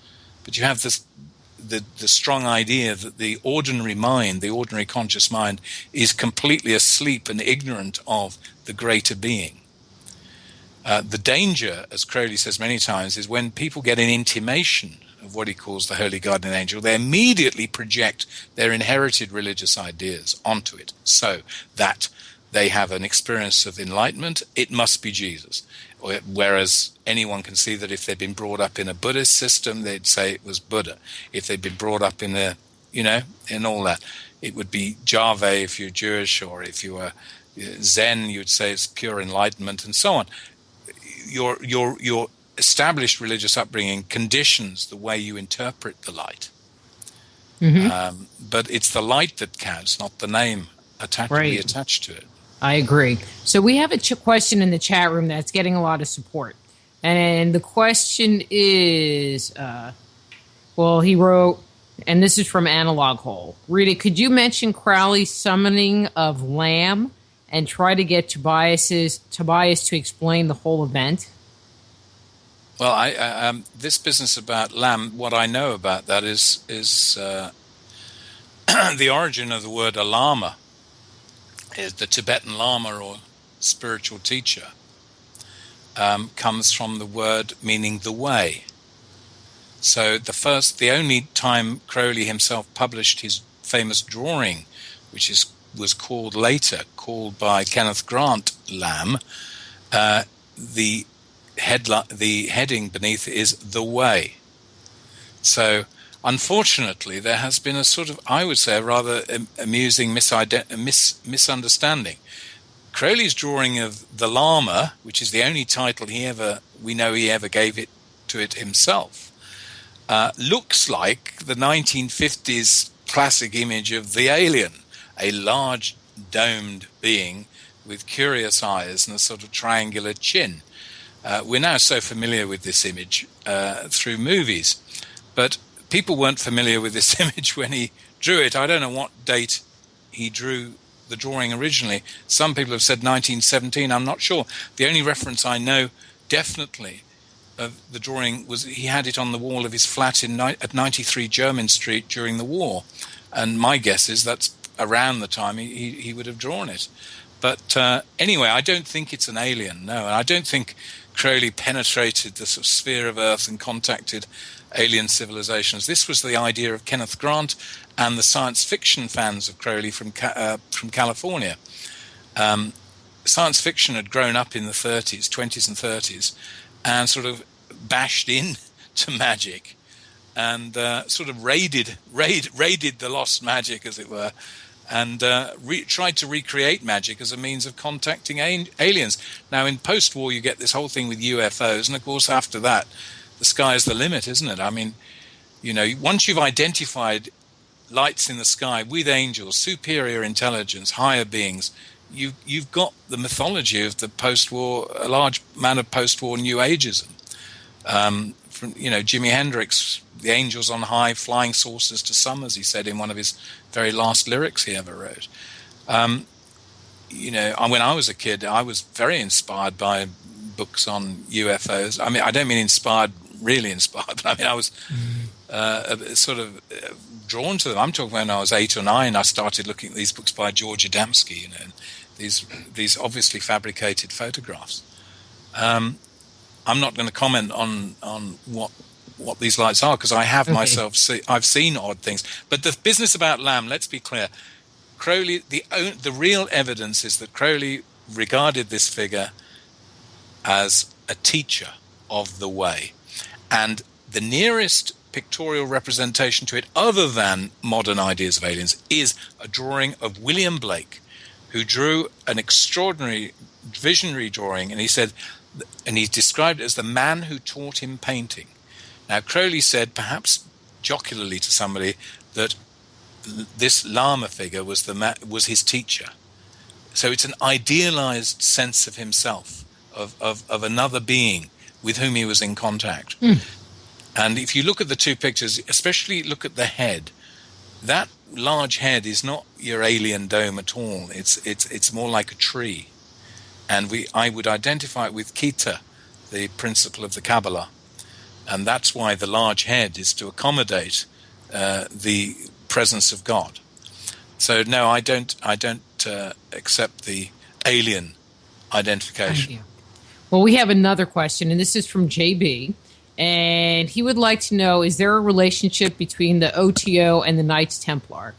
but you have the strong idea that the ordinary mind, the ordinary conscious mind, is completely asleep and ignorant of the greater being. The danger, as Crowley says many times, is when people get an intimation of what he calls the holy guardian angel, they immediately project their inherited religious ideas onto it, so that they have an experience of enlightenment. It must be Jesus. Whereas anyone can see that if they'd been brought up in a Buddhist system, they'd say it was Buddha. If they'd been brought up in in all that, it would be Java if you're Jewish, or if you were Zen, you'd say it's pure enlightenment, and so on. Your established religious upbringing conditions the way you interpret the light. Mm-hmm. But it's the light that counts, not the name attached to it. I agree. So we have a question in the chat room that's getting a lot of support. And the question is, he wrote, and this is from Analog Hole. Rita, could you mention Crowley's summoning of Lamb and try to get Tobias to explain the whole event? Well, this business about Lamb, what I know about that is the origin of the word Alama. Is the Tibetan Lama, or spiritual teacher, comes from the word meaning the way. So the only time Crowley himself published his famous drawing, which was called by Kenneth Grant Lamb, the heading beneath is the way. So unfortunately, there has been a sort of, I would say, a rather amusing misunderstanding. Crowley's drawing of the Lama, which is the only title we know he ever gave it to it himself, looks like the 1950s classic image of the alien, a large domed being with curious eyes and a sort of triangular chin. We're now so familiar with this image through movies, but people weren't familiar with this image when he drew it. I don't know what date he drew the drawing originally. Some people have said 1917. I'm not sure. The only reference I know definitely of the drawing was he had it on the wall of his flat at 93 Jermyn Street during the war. And my guess is that's around the time he would have drawn it. But anyway, I don't think it's an alien, no. And I don't think Crowley penetrated the sort of sphere of Earth and contacted alien civilizations. This was the idea of Kenneth Grant and the science fiction fans of Crowley from California. Science fiction had grown up in the 20s and 30s, and sort of bashed in to magic, and sort of raided the lost magic, as it were, and tried to recreate magic as a means of contacting aliens. Now, in post-war, you get this whole thing with UFOs, and of course, after that, the sky is the limit, isn't it? I mean, once you've identified lights in the sky with angels, superior intelligence, higher beings, you've got the mythology of the post-war, a large amount of post-war New Ageism. From Jimi Hendrix, the angels on high, flying saucers to some, as he said in one of his very last lyrics he ever wrote. When I was a kid, I was very inspired by books on UFOs. I mean, I don't mean really inspired, but I mean, I was sort of drawn to them. I'm talking when I was 8 or 9, I started looking at these books by George Adamski, and these obviously fabricated photographs. I'm not going to comment on what these lights are, because I have myself I've seen odd things. But the business about Lamb, let's be clear, Crowley, the real evidence is that Crowley regarded this figure as a teacher of the way, and the nearest pictorial representation to it, other than modern ideas of aliens, is a drawing of William Blake, who drew an extraordinary visionary drawing, and he said, and he described it as the man who taught him painting. Now, Crowley said, perhaps jocularly to somebody, that this Lama figure was his teacher. So it's an idealized sense of himself, of another being with whom he was in contact. And if you look at the two pictures, especially look at the head, that large head is not your alien dome at all. It's more like a tree. And I would identify it with Kita, the principle of the Kabbalah. and that's why the large head is to accommodate the presence of God. So no, I don't accept the alien identification. Well, we have another question, and this is from JB, and he would like to know: is there a relationship between the OTO and the Knights Templar?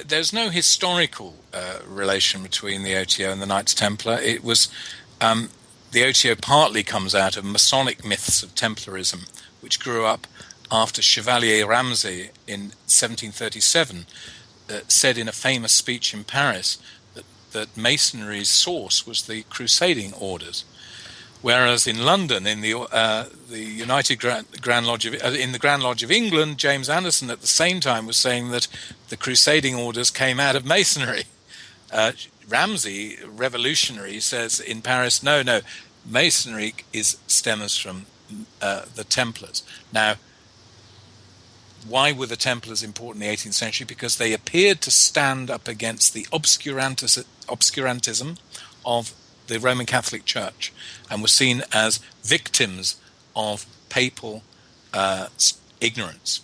There's no historical relation between the OTO and the Knights Templar. It was the OTO partly comes out of Masonic myths of Templarism, which grew up after Chevalier Ramsay in 1737 said in a famous speech in Paris that Masonry's source was the Crusading orders. Whereas in London, in the United Grand Lodge in the Grand Lodge of England, James Anderson at the same time was saying that the Crusading orders came out of Masonry. Ramsay, revolutionary, says in Paris, no, Masonry stems from the Templars. Now, why were the Templars important in the 18th century? Because they appeared to stand up against the obscurantism of the Roman Catholic Church and were seen as victims of papal ignorance.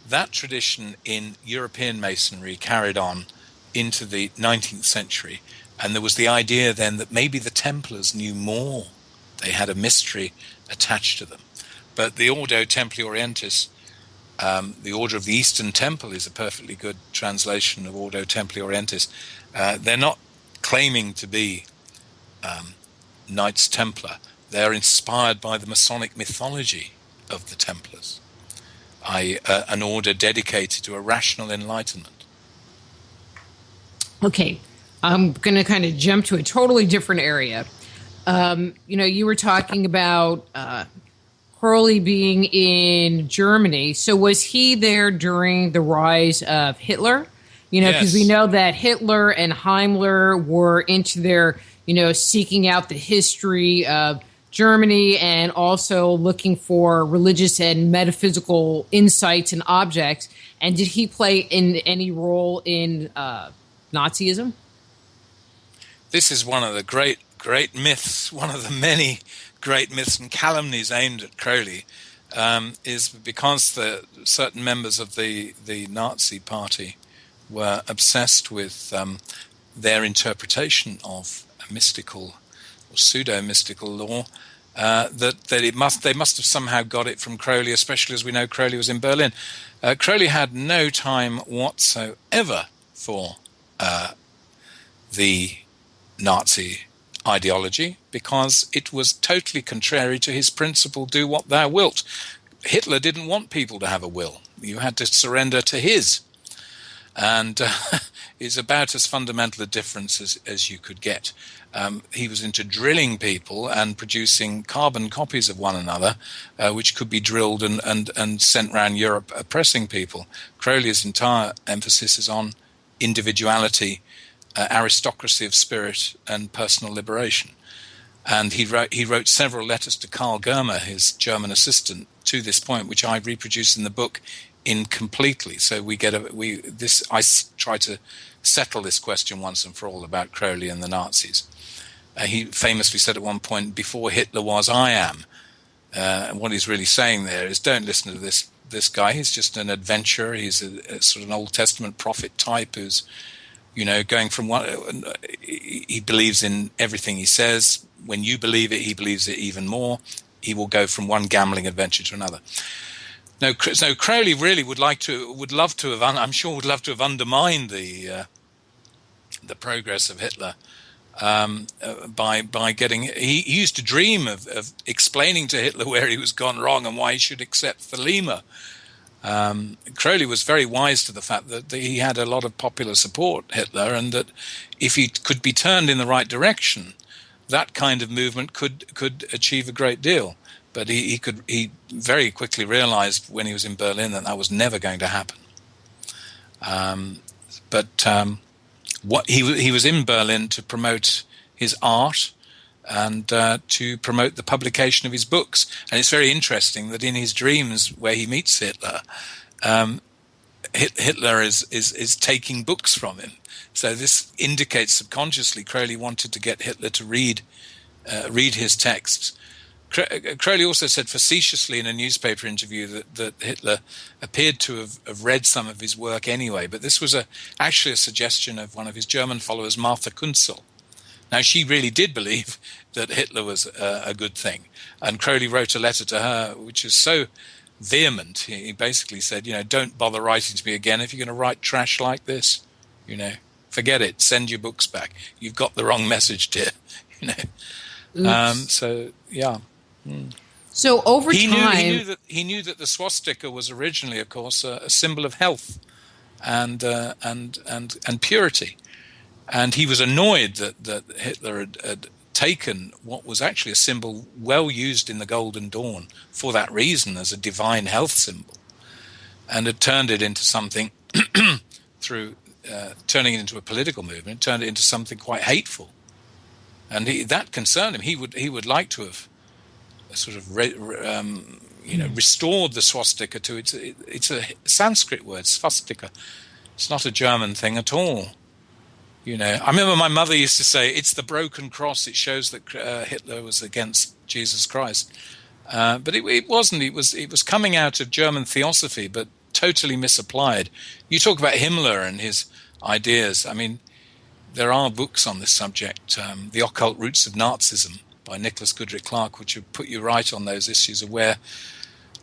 That tradition in European Masonry carried on into the 19th century, and there was the idea then that maybe the Templars knew more. They had a mystery attached to them. But the Ordo Templi Orientis, the Order of the Eastern Temple, is a perfectly good translation of Ordo Templi Orientis. They're not claiming to be Knights Templar. They're inspired by the Masonic mythology of the Templars, an order dedicated to a rational enlightenment. Okay, I'm going to kind of jump to a totally different area. You were talking about Crowley being in Germany. So was he there during the rise of Hitler? Because we know that Hitler and Himmler were into their, seeking out the history of Germany and also looking for religious and metaphysical insights and objects. And did he play in any role in Nazism? This is one of the great myths, one of the many great myths and calumnies aimed at Crowley, is because certain members of the Nazi party were obsessed with their interpretation of a mystical or pseudo-mystical law, that they must have somehow got it from Crowley, especially as we know Crowley was in Berlin. Crowley had no time whatsoever for the Nazi ideology because it was totally contrary to his principle, do what thou wilt. Hitler didn't want people to have a will. You had to surrender to his. And it's about as fundamental a difference as you could get. He was into drilling people and producing carbon copies of one another, which could be drilled and sent around Europe oppressing people. Crowley's entire emphasis is on individuality, aristocracy of spirit, and personal liberation. And he wrote several letters to Karl Germer, his German assistant, to this point, which I reproduce in the book incompletely. So I try to settle this question once and for all about Crowley and the Nazis. He famously said at one point, "Before Hitler was, I am." And what he's really saying there is, don't listen to this guy. He's just an adventurer. He's a sort of an Old Testament prophet type who's, going from one. He believes in everything he says. When you believe it, he believes it even more. He will go from one gambling adventure to another. No, so Crowley really would love to have undermined the progress of Hitler by getting. He used to dream of explaining to Hitler where he was gone wrong and why he should accept Thelema. Crowley was very wise to the fact that he had a lot of popular support, Hitler, and that if he could be turned in the right direction, that kind of movement could achieve a great deal. But he very quickly realized when he was in Berlin that was never going to happen. He was in Berlin to promote his art and to promote the publication of his books. And it's very interesting that in his dreams, where he meets Hitler, Hitler is taking books from him. So this indicates subconsciously Crowley wanted to get Hitler to read his texts. Crowley also said facetiously in a newspaper interview that Hitler appeared to have read some of his work anyway, but this was actually a suggestion of one of his German followers, Martha Kunzel. Now, she really did believe that Hitler was a good thing, and Crowley wrote a letter to her which is so vehement. He basically said, don't bother writing to me again if you're going to write trash like this. Forget it. Send your books back. You've got the wrong message, dear. So yeah. So over time, he knew that the swastika was originally, of course, a symbol of health and purity, and he was annoyed that Hitler had taken what was actually a symbol well used in the Golden Dawn for that reason as a divine health symbol, and had turned it into something through turning it into a political movement, turned it into something quite hateful, and that concerned him. He would like to have sort of restored the swastika to it's a Sanskrit word, swastika. It's not a German thing at all. I remember my mother used to say, it's the broken cross. It shows that Hitler was against Jesus Christ. But it wasn't. It was coming out of German theosophy, but totally misapplied. You talk about Himmler and his ideas. I mean, there are books on this subject, The Occult Roots of Nazism by Nicholas Goodrick Clark, which would put you right on those issues of where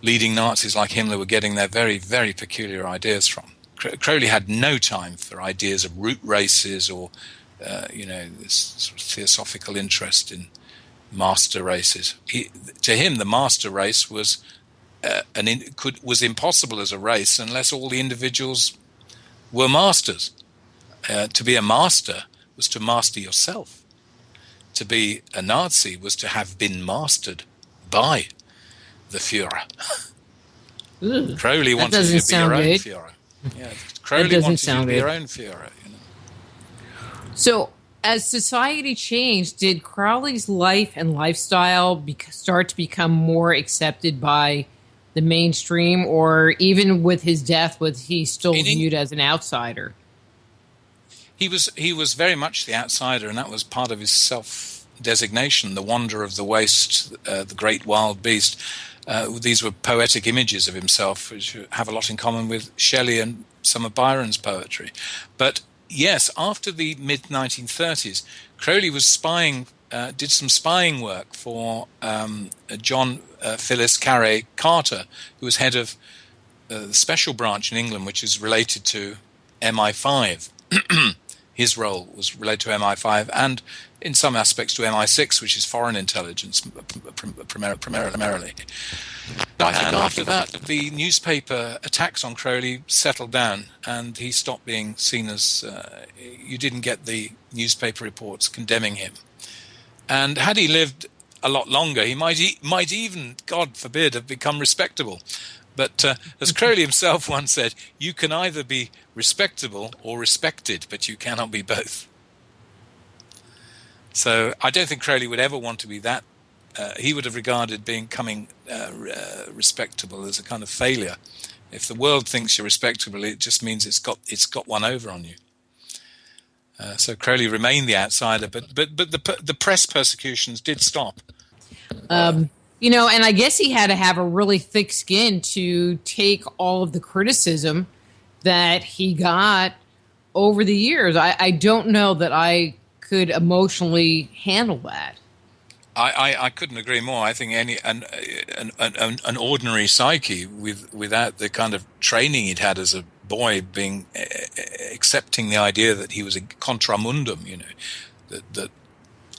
leading Nazis like Himmler were getting their very, very peculiar ideas from. Crowley had no time for ideas of root races or, this sort of theosophical interest in master races. To him, the master race was impossible as a race unless all the individuals were masters. To be a master was to master yourself. To be a Nazi was to have been mastered by the Führer. Crowley wanted you to be your own Führer. Yeah, Crowley wanted you to be your own Führer. So, as society changed, did Crowley's life and lifestyle start to become more accepted by the mainstream, or even with his death, was he still viewed as an outsider? He was very much the outsider, and that was part of his self-designation, the wanderer of the waste, the great wild beast. These were poetic images of himself, which have a lot in common with Shelley and some of Byron's poetry. But yes, after the mid-1930s, Crowley was did some spying work for John Phyllis Carey Carter, who was head of the special branch in England, which is related to MI5. His role was related to MI5 and in some aspects to MI6, which is foreign intelligence primarily. I think after that, the newspaper attacks on Crowley settled down, and he stopped being seen as... you didn't get the newspaper reports condemning him. And had he lived a lot longer, he might even, God forbid, have become respectable. But as Crowley himself once said, you can either be respectable or respected, but you cannot be both. So I don't think Crowley would ever want to be that. He would have regarded becoming respectable as a kind of failure. If the world thinks you're respectable, it just means it's got one over on you. So Crowley remained the outsider, but the press persecutions did stop. And I guess he had to have a really thick skin to take all of the criticism that he got over the years. I don't know that I could emotionally handle that. I couldn't agree more. I think an ordinary psyche without the kind of training he'd had as a boy, being accepting the idea that he was a contramundum, that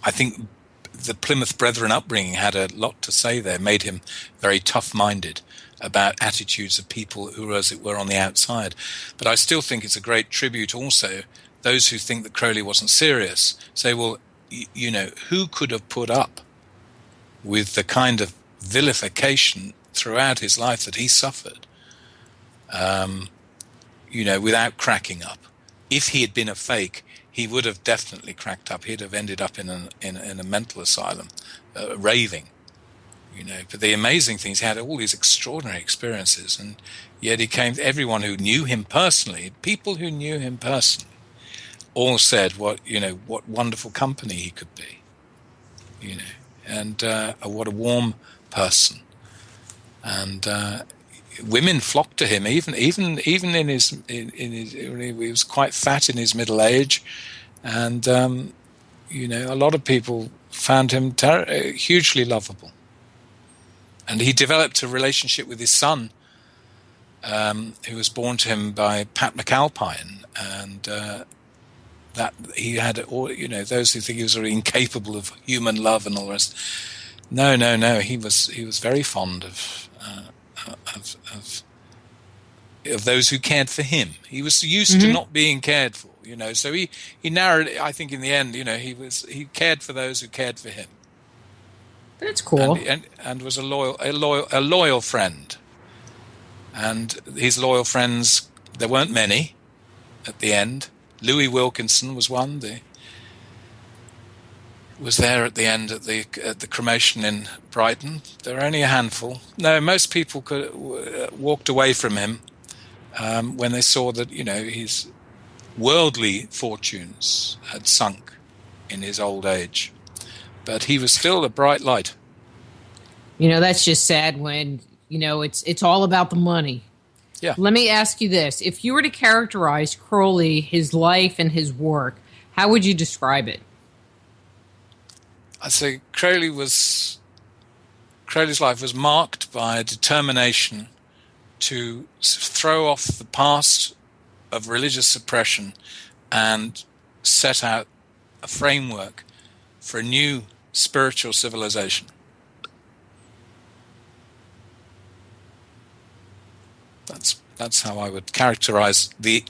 I think the Plymouth Brethren upbringing had a lot to say there, made him very tough-minded about attitudes of people who were, as it were, on the outside. But I still think it's a great tribute also. Those who think that Crowley wasn't serious say, well, who could have put up with the kind of vilification throughout his life that he suffered, without cracking up? If he had been a fake, he would have definitely cracked up. He'd have ended up in a mental asylum, raving, But the amazing thing is he had all these extraordinary experiences, and yet everyone who knew him personally, people who knew him personally, all said what wonderful company he could be, and what a warm person. And women flocked to him, even in his he was quite fat in his middle age, and a lot of people found him hugely lovable. And he developed a relationship with his son, who was born to him by Pat McAlpine, and that he had all, those who think he was sort of incapable of human love and all the rest. No, he was very fond of those who cared for him. He was used to not being cared for, so he narrowed it. I think in the end, he cared for those who cared for him. That's cool. And was a loyal friend. And his loyal friends, there weren't many at the end. Louis Wilkinson was one. Was there at the end at the cremation in Brighton. There were only a handful. No, most people walked away from him when they saw that his worldly fortunes had sunk in his old age. But he was still a bright light. That's just sad when it's all about the money. Yeah. Let me ask you this: if you were to characterize Crowley, his life and his work, how would you describe it? I'd say Crowley's life was marked by a determination to throw off the past of religious suppression and set out a framework for a new spiritual civilization. That's how I would characterize the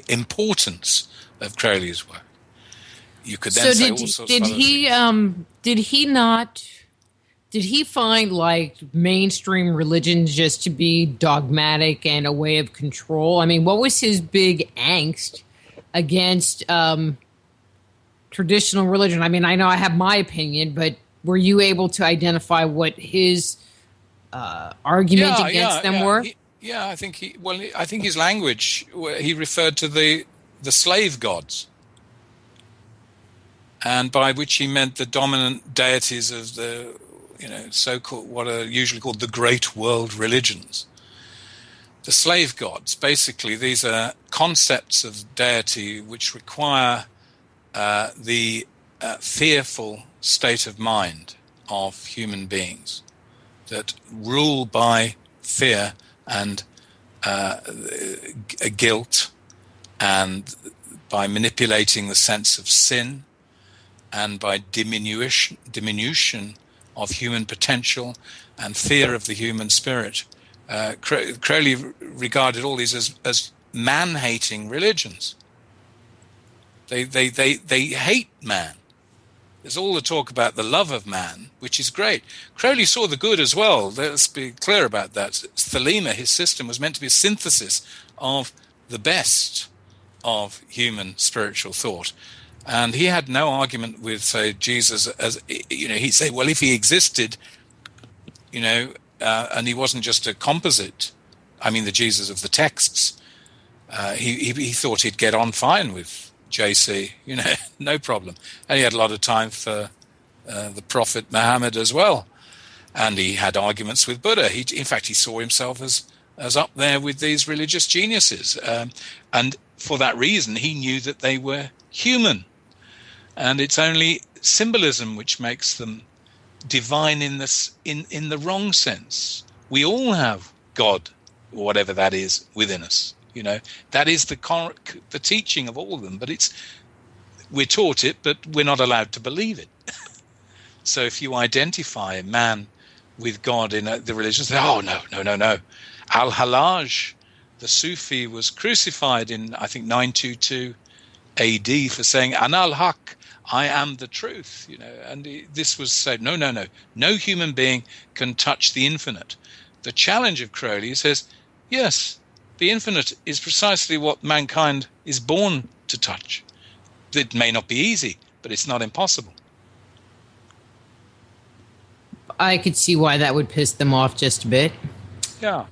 importance of Crowley's work. You could then say all sorts of other things. Did he find like mainstream religion just to be dogmatic and a way of control? I mean, what was his big angst against traditional religion? I mean, I know I have my opinion, but were you able to identify what his argument against them were? I think his language, he referred to the slave gods, and by which he meant the dominant deities of the so-called, what are usually called the great world religions. The slave gods, basically, these are concepts of deity which require the fearful state of mind of human beings that rule by fear and guilt, and by manipulating the sense of sin, and by diminution of human potential and fear of the human spirit. Crowley regarded all these as man-hating religions. They hate man. There's all the talk about the love of man, which is great. Crowley saw the good as well. Let's be clear about that. Thelema, his system, was meant to be a synthesis of the best of human spiritual thought. And he had no argument with, say, Jesus as, he'd say, well, if he existed, and he wasn't just a composite, I mean, the Jesus of the texts, he thought he'd get on fine with JC, no problem. And he had a lot of time for the Prophet Muhammad as well. And he had arguments with Buddha. In fact, he saw himself as up there with these religious geniuses. And for that reason, he knew that they were human. And it's only symbolism which makes them divine in the wrong sense. We all have God, or whatever that is, within us. That is the teaching of all of them. But we're taught it, but we're not allowed to believe it. So if you identify man with God in the religion, say, oh, no. Al-Hallaj, the Sufi, was crucified in, I think, 922 AD for saying, Ana al-Haq, I am the truth, and this was said, no human being can touch the infinite. The challenge of Crowley says, yes, the infinite is precisely what mankind is born to touch. It may not be easy, but it's not impossible. I could see why that would piss them off just a bit. Yeah.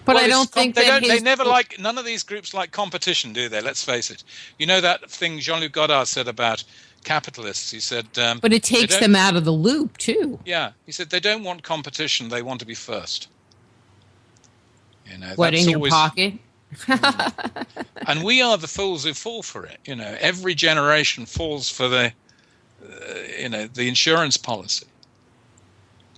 But I don't think they never like, none of these groups like competition, do they? Let's face it. That thing Jean-Luc Godard said about, capitalists. He said, but it takes them out of the loop too. Yeah, he said they don't want competition; they want to be first. You know, what, in your pocket? And we are the fools who fall for it. You know, every generation falls for the insurance policy.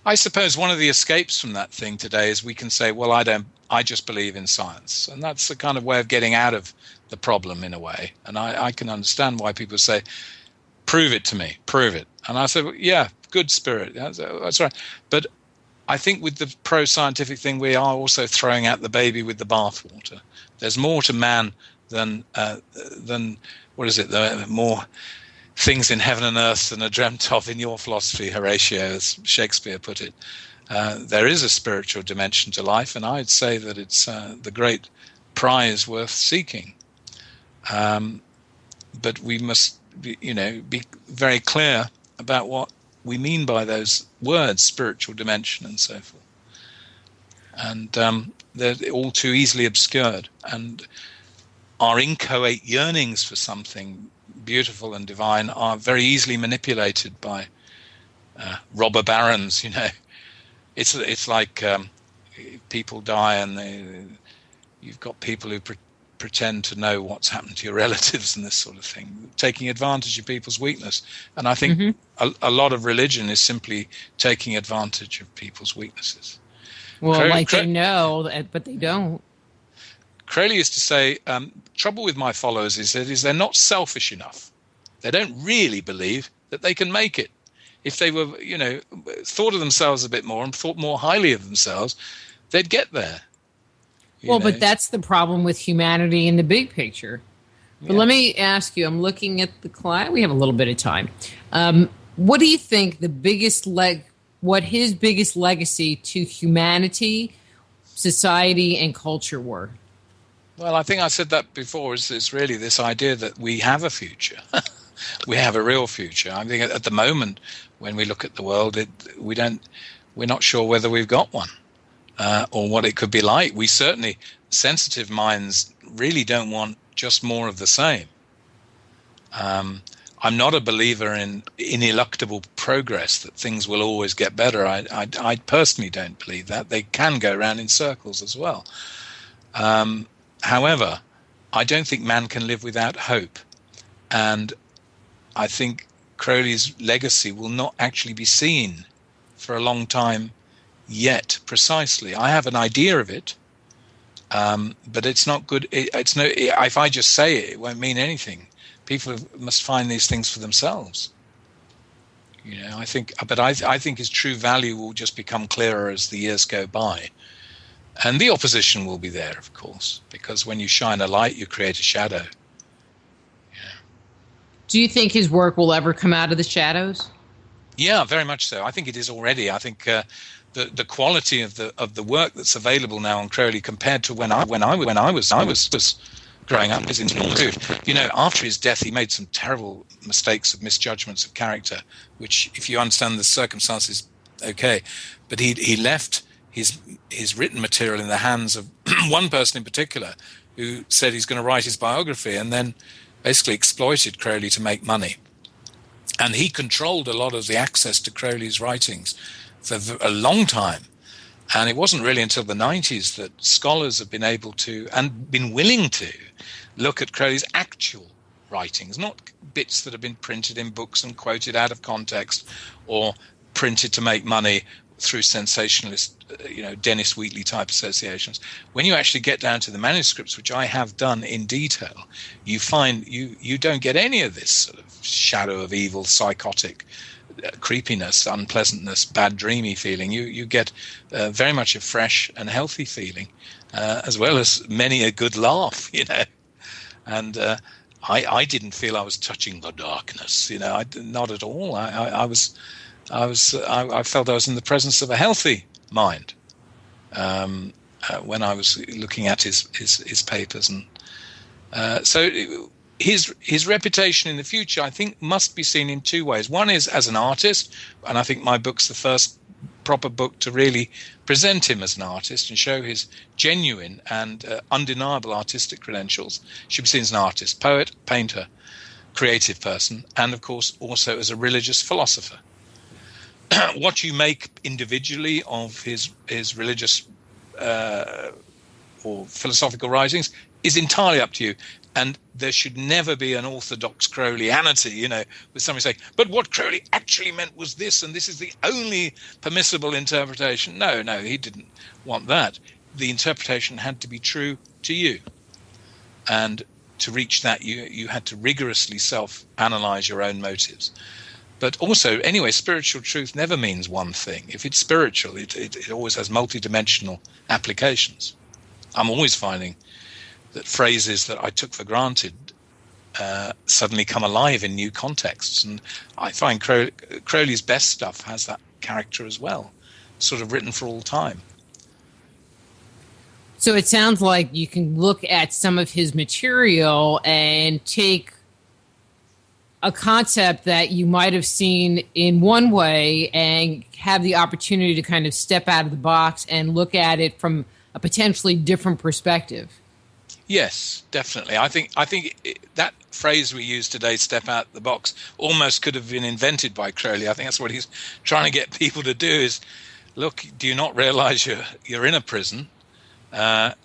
I suppose one of the escapes from that thing today is we can say, well, I just believe in science. And that's the kind of way of getting out of the problem in a way. And I can understand why people say, prove it to me, prove it. And I say, well, yeah, good spirit. That's right. But I think with the pro-scientific thing, we are also throwing out the baby with the bathwater. There's more to man than what is it? The more things in heaven and earth than are dreamt of in your philosophy, Horatio, as Shakespeare put it. There is a spiritual dimension to life, and I'd say that it's the great prize worth seeking. But we must, be very clear about what we mean by those words, spiritual dimension and so forth. And they're all too easily obscured. And our inchoate yearnings for something beautiful and divine are very easily manipulated by robber barons. It's like people die, and you've got people who pretend to know what's happened to your relatives and this sort of thing, taking advantage of people's weakness. And I think a lot of religion is simply taking advantage of people's weaknesses. Well, they know, but they don't. Crowley used to say, trouble with my followers is they're not selfish enough. They don't really believe that they can make it. If they were, thought of themselves a bit more and thought more highly of themselves, they'd get there. But that's the problem with humanity in the big picture. But let me ask you, I'm looking at the client. We have a little bit of time. What do you think what his biggest legacy to humanity, society, and culture were? Well, I think I said that before. It's really this idea that we have a future. We have a real future. I think at the moment, when we look at the world, we're not sure whether we've got one or what it could be like. We certainly, sensitive minds really don't want just more of the same. I'm not a believer in ineluctable progress, that things will always get better. I personally don't believe that. They can go around in circles as well. However, I don't think man can live without hope. And I think Crowley's legacy will not actually be seen for a long time yet, precisely. I have an idea of it, but it's not good. If I just say it, it won't mean anything. People must find these things for themselves. I think his true value will just become clearer as the years go by. And the opposition will be there, of course, because when you shine a light, you create a shadow. Do you think his work will ever come out of the shadows? Yeah, very much so. I think it is already. I think the quality of the work that's available now on Crowley compared to when I was growing up is enormous. After his death, he made some terrible mistakes of misjudgments of character, which, if you understand the circumstances, okay. But he left his written material in the hands of one person in particular, who said he's going to write his biography, and then basically exploited Crowley to make money. And he controlled a lot of the access to Crowley's writings for a long time. And it wasn't really until the 90s that scholars have been able to, and been willing to, look at Crowley's actual writings, not bits that have been printed in books and quoted out of context or printed to make money through sensationalist, Dennis Wheatley type associations. When you actually get down to the manuscripts, which I have done in detail, you find you don't get any of this sort of shadow of evil, psychotic creepiness, unpleasantness, bad dreamy feeling. You get very much a fresh and healthy feeling, as well as many a good laugh, And I didn't feel I was touching the darkness, not at all. I felt I was in the presence of a healthy mind when I was looking at his papers, and so his reputation in the future, I think, must be seen in two ways. One is as an artist, and I think my book's the first proper book to really present him as an artist and show his genuine and undeniable artistic credentials. Should be seen as an artist, poet, painter, creative person, and of course also as a religious philosopher. What you make individually of his religious or philosophical writings is entirely up to you. And there should never be an orthodox Crowleyanity, with somebody saying, but what Crowley actually meant was this, and this is the only permissible interpretation. No, he didn't want that. The interpretation had to be true to you. And to reach that, you had to rigorously self-analyze your own motives. But also, anyway, spiritual truth never means one thing. If it's spiritual, it always has multidimensional applications. I'm always finding that phrases that I took for granted suddenly come alive in new contexts. And I find Crowley's best stuff has that character as well, sort of written for all time. So it sounds like you can look at some of his material and take a concept that you might have seen in one way and have the opportunity to kind of step out of the box and look at it from a potentially different perspective. Yes, definitely. I think that phrase we use today, "step out the box," almost could have been invented by Crowley. I think that's what he's trying to get people to do is, look, do you not realize you're in a prison?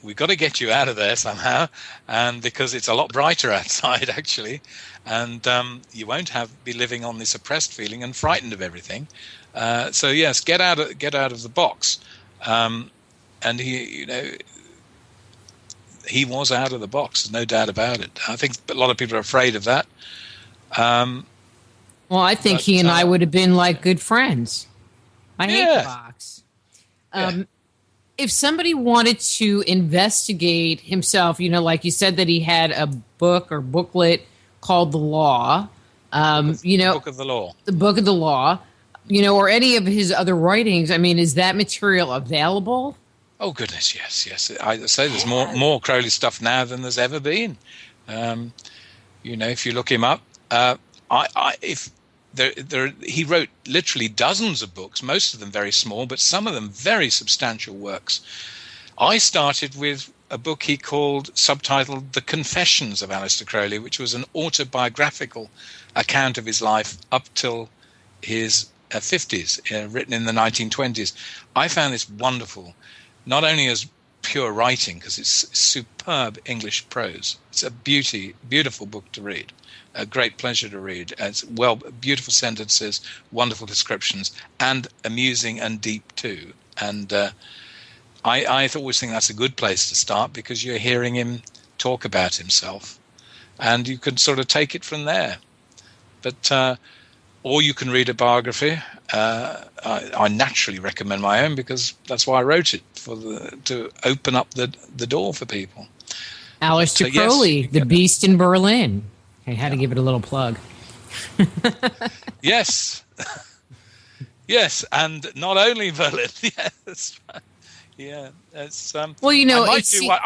We've got to get you out of there somehow, and because it's a lot brighter outside, actually, and you won't be living on this oppressed feeling and frightened of everything. So yes, get out of the box. And he was out of the box. There's no doubt about it. I think a lot of people are afraid of that. Well, I think he and I would have been like good friends. I hate the box. If somebody wanted to investigate himself, like you said that he had a book or booklet called The Law, Book of the Law. The Book of the Law, or any of his other writings, is that material available? Oh, goodness, yes. I say there's more Crowley stuff now than there's ever been. If you look him up, he wrote literally dozens of books, most of them very small, but some of them very substantial works. I started with a book he called, subtitled The Confessions of Aleister Crowley, which was an autobiographical account of his life up till his 50s, written in the 1920s. I found this wonderful, not only as pure writing, because it's superb English prose. It's a beautiful book to read. A great pleasure to read. It's beautiful sentences, wonderful descriptions, and amusing and deep too. And I always think that's a good place to start, because you're hearing him talk about himself, and you can sort of take it from there. But or you can read a biography. I naturally recommend my own, because that's why I wrote it, to open up the door for people. Aleister Crowley, The Beast in Berlin. I had to give it a little plug. Yes. Yes, and not only Berlin. Yes. Yeah. It's, I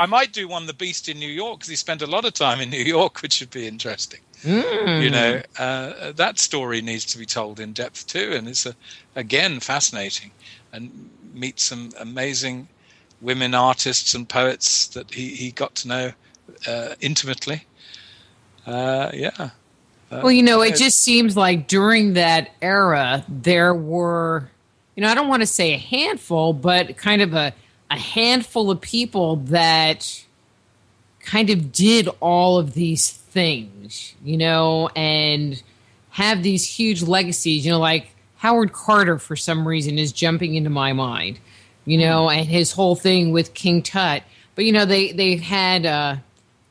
might do one, The Beast in New York, because he spent a lot of time in New York, which would be interesting. That story needs to be told in depth too, and it's again fascinating, and meet some amazing women artists and poets that he got to know intimately. It just seems like during that era there were, I don't want to say a handful, but kind of a handful of people that kind of did all of these things, and have these huge legacies, like Howard Carter, for some reason, is jumping into my mind, and his whole thing with King Tut. But, they had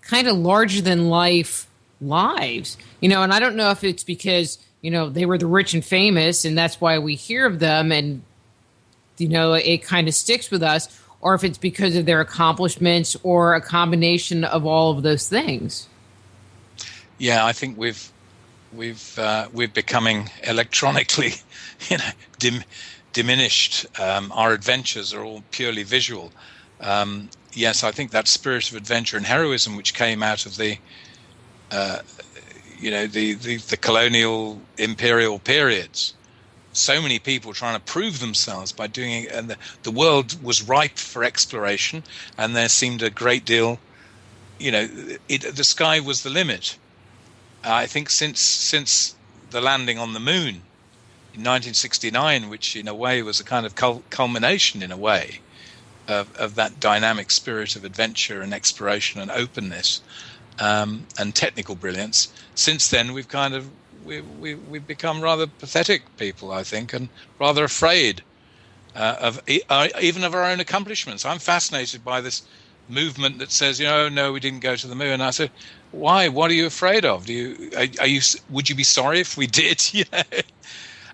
kind of larger than life lives, and I don't know if it's because, they were the rich and famous and that's why we hear of them and, it kind of sticks with us, or if it's because of their accomplishments or a combination of all of those things. Yeah, I think we're becoming electronically, diminished. Our adventures are all purely visual. Yes, I think that spirit of adventure and heroism, which came out of the colonial imperial periods. So many people trying to prove themselves by doing it, and the world was ripe for exploration, and there seemed a great deal, the sky was the limit. I think since the landing on the moon in 1969, which in a way was a kind of culmination in a way of that dynamic spirit of adventure and exploration and openness and technical brilliance. Since then, we've become rather pathetic people, I think, and rather afraid even of our own accomplishments. I'm fascinated by this movement that says, no, we didn't go to the moon. And I said, why? What are you afraid of? Would you be sorry if we did?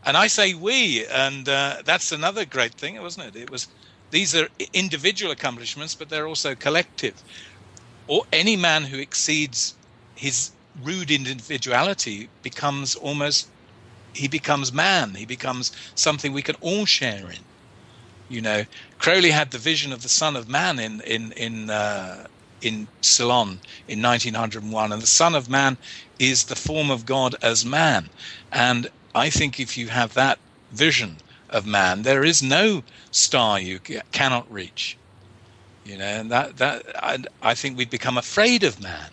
And I say we, and that's another great thing, wasn't it? These are individual accomplishments, but they're also collective. Or any man who exceeds his rude individuality becomes man. He becomes something we can all share in. Crowley had the vision of the Son of Man in Ceylon in 1901, and the Son of Man is the form of God as man. And I think if you have that vision of man, there is no star you cannot reach. And I think we've become afraid of man.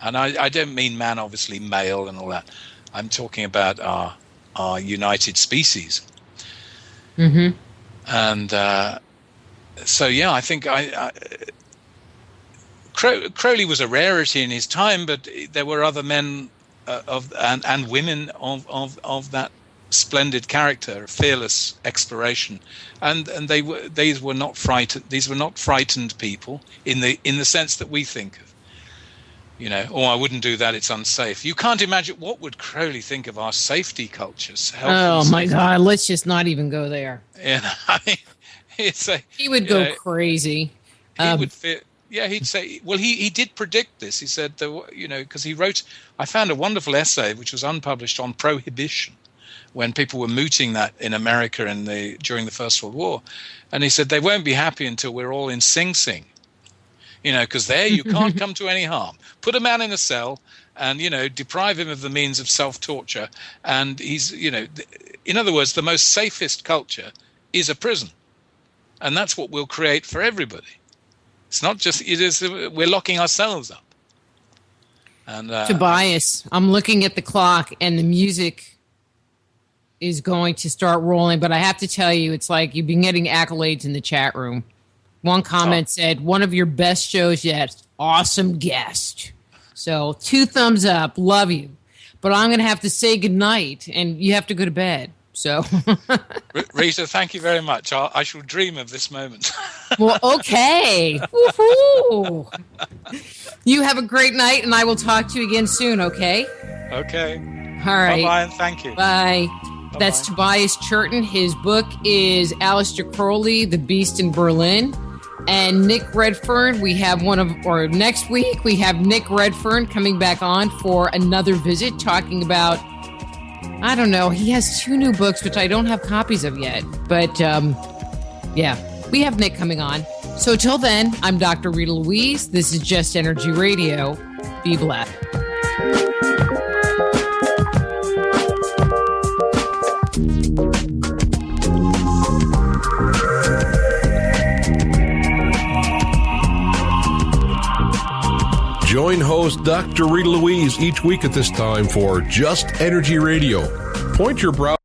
And I don't mean man, obviously, male and all that. I'm talking about our united species. Mm-hmm. And so, I think Crowley was a rarity in his time, but there were other men and women of that splendid character, fearless exploration, and these were not frightened. These were not frightened people in the sense that we think of. I wouldn't do that, it's unsafe. You can't imagine what would Crowley think of our safety cultures. Oh my God, let's just not even go there. He would go crazy. He would fear. Yeah, he'd say. Well, he did predict this. He said, because he wrote. I found a wonderful essay which was unpublished on prohibition, when people were mooting that in America during the First World War, and he said they won't be happy until we're all in Sing Sing. Because there you can't come to any harm. Put a man in a cell and, deprive him of the means of self-torture. And he's, in other words, the most safest culture is a prison. And that's what we'll create for everybody. It's not just, we're locking ourselves up. And Tobias, I'm looking at the clock and the music is going to start rolling. But I have to tell you, it's like you've been getting accolades in the chat room. One comment said, one of your best shows yet. Awesome guest. So 2 thumbs up. Love you. But I'm going to have to say goodnight, and you have to go to bed. So, Rita, thank you very much. I shall dream of this moment. Well, okay. Woo-hoo. You have a great night, and I will talk to you again soon, okay? Okay. All right. Bye-bye, and thank you. Bye. That's Tobias Churton. His book is Aleister Crowley, The Beast in Berlin. And Nick Redfern, next week we have Nick Redfern coming back on for another visit, talking about, I don't know, he has 2 new books, which I don't have copies of yet. But, we have Nick coming on. So till then, I'm Dr. Rita Louise. This is Just Energy Radio. Be blessed. Join host Dr. Rita Louise each week at this time for Just Energy Radio. Point your browser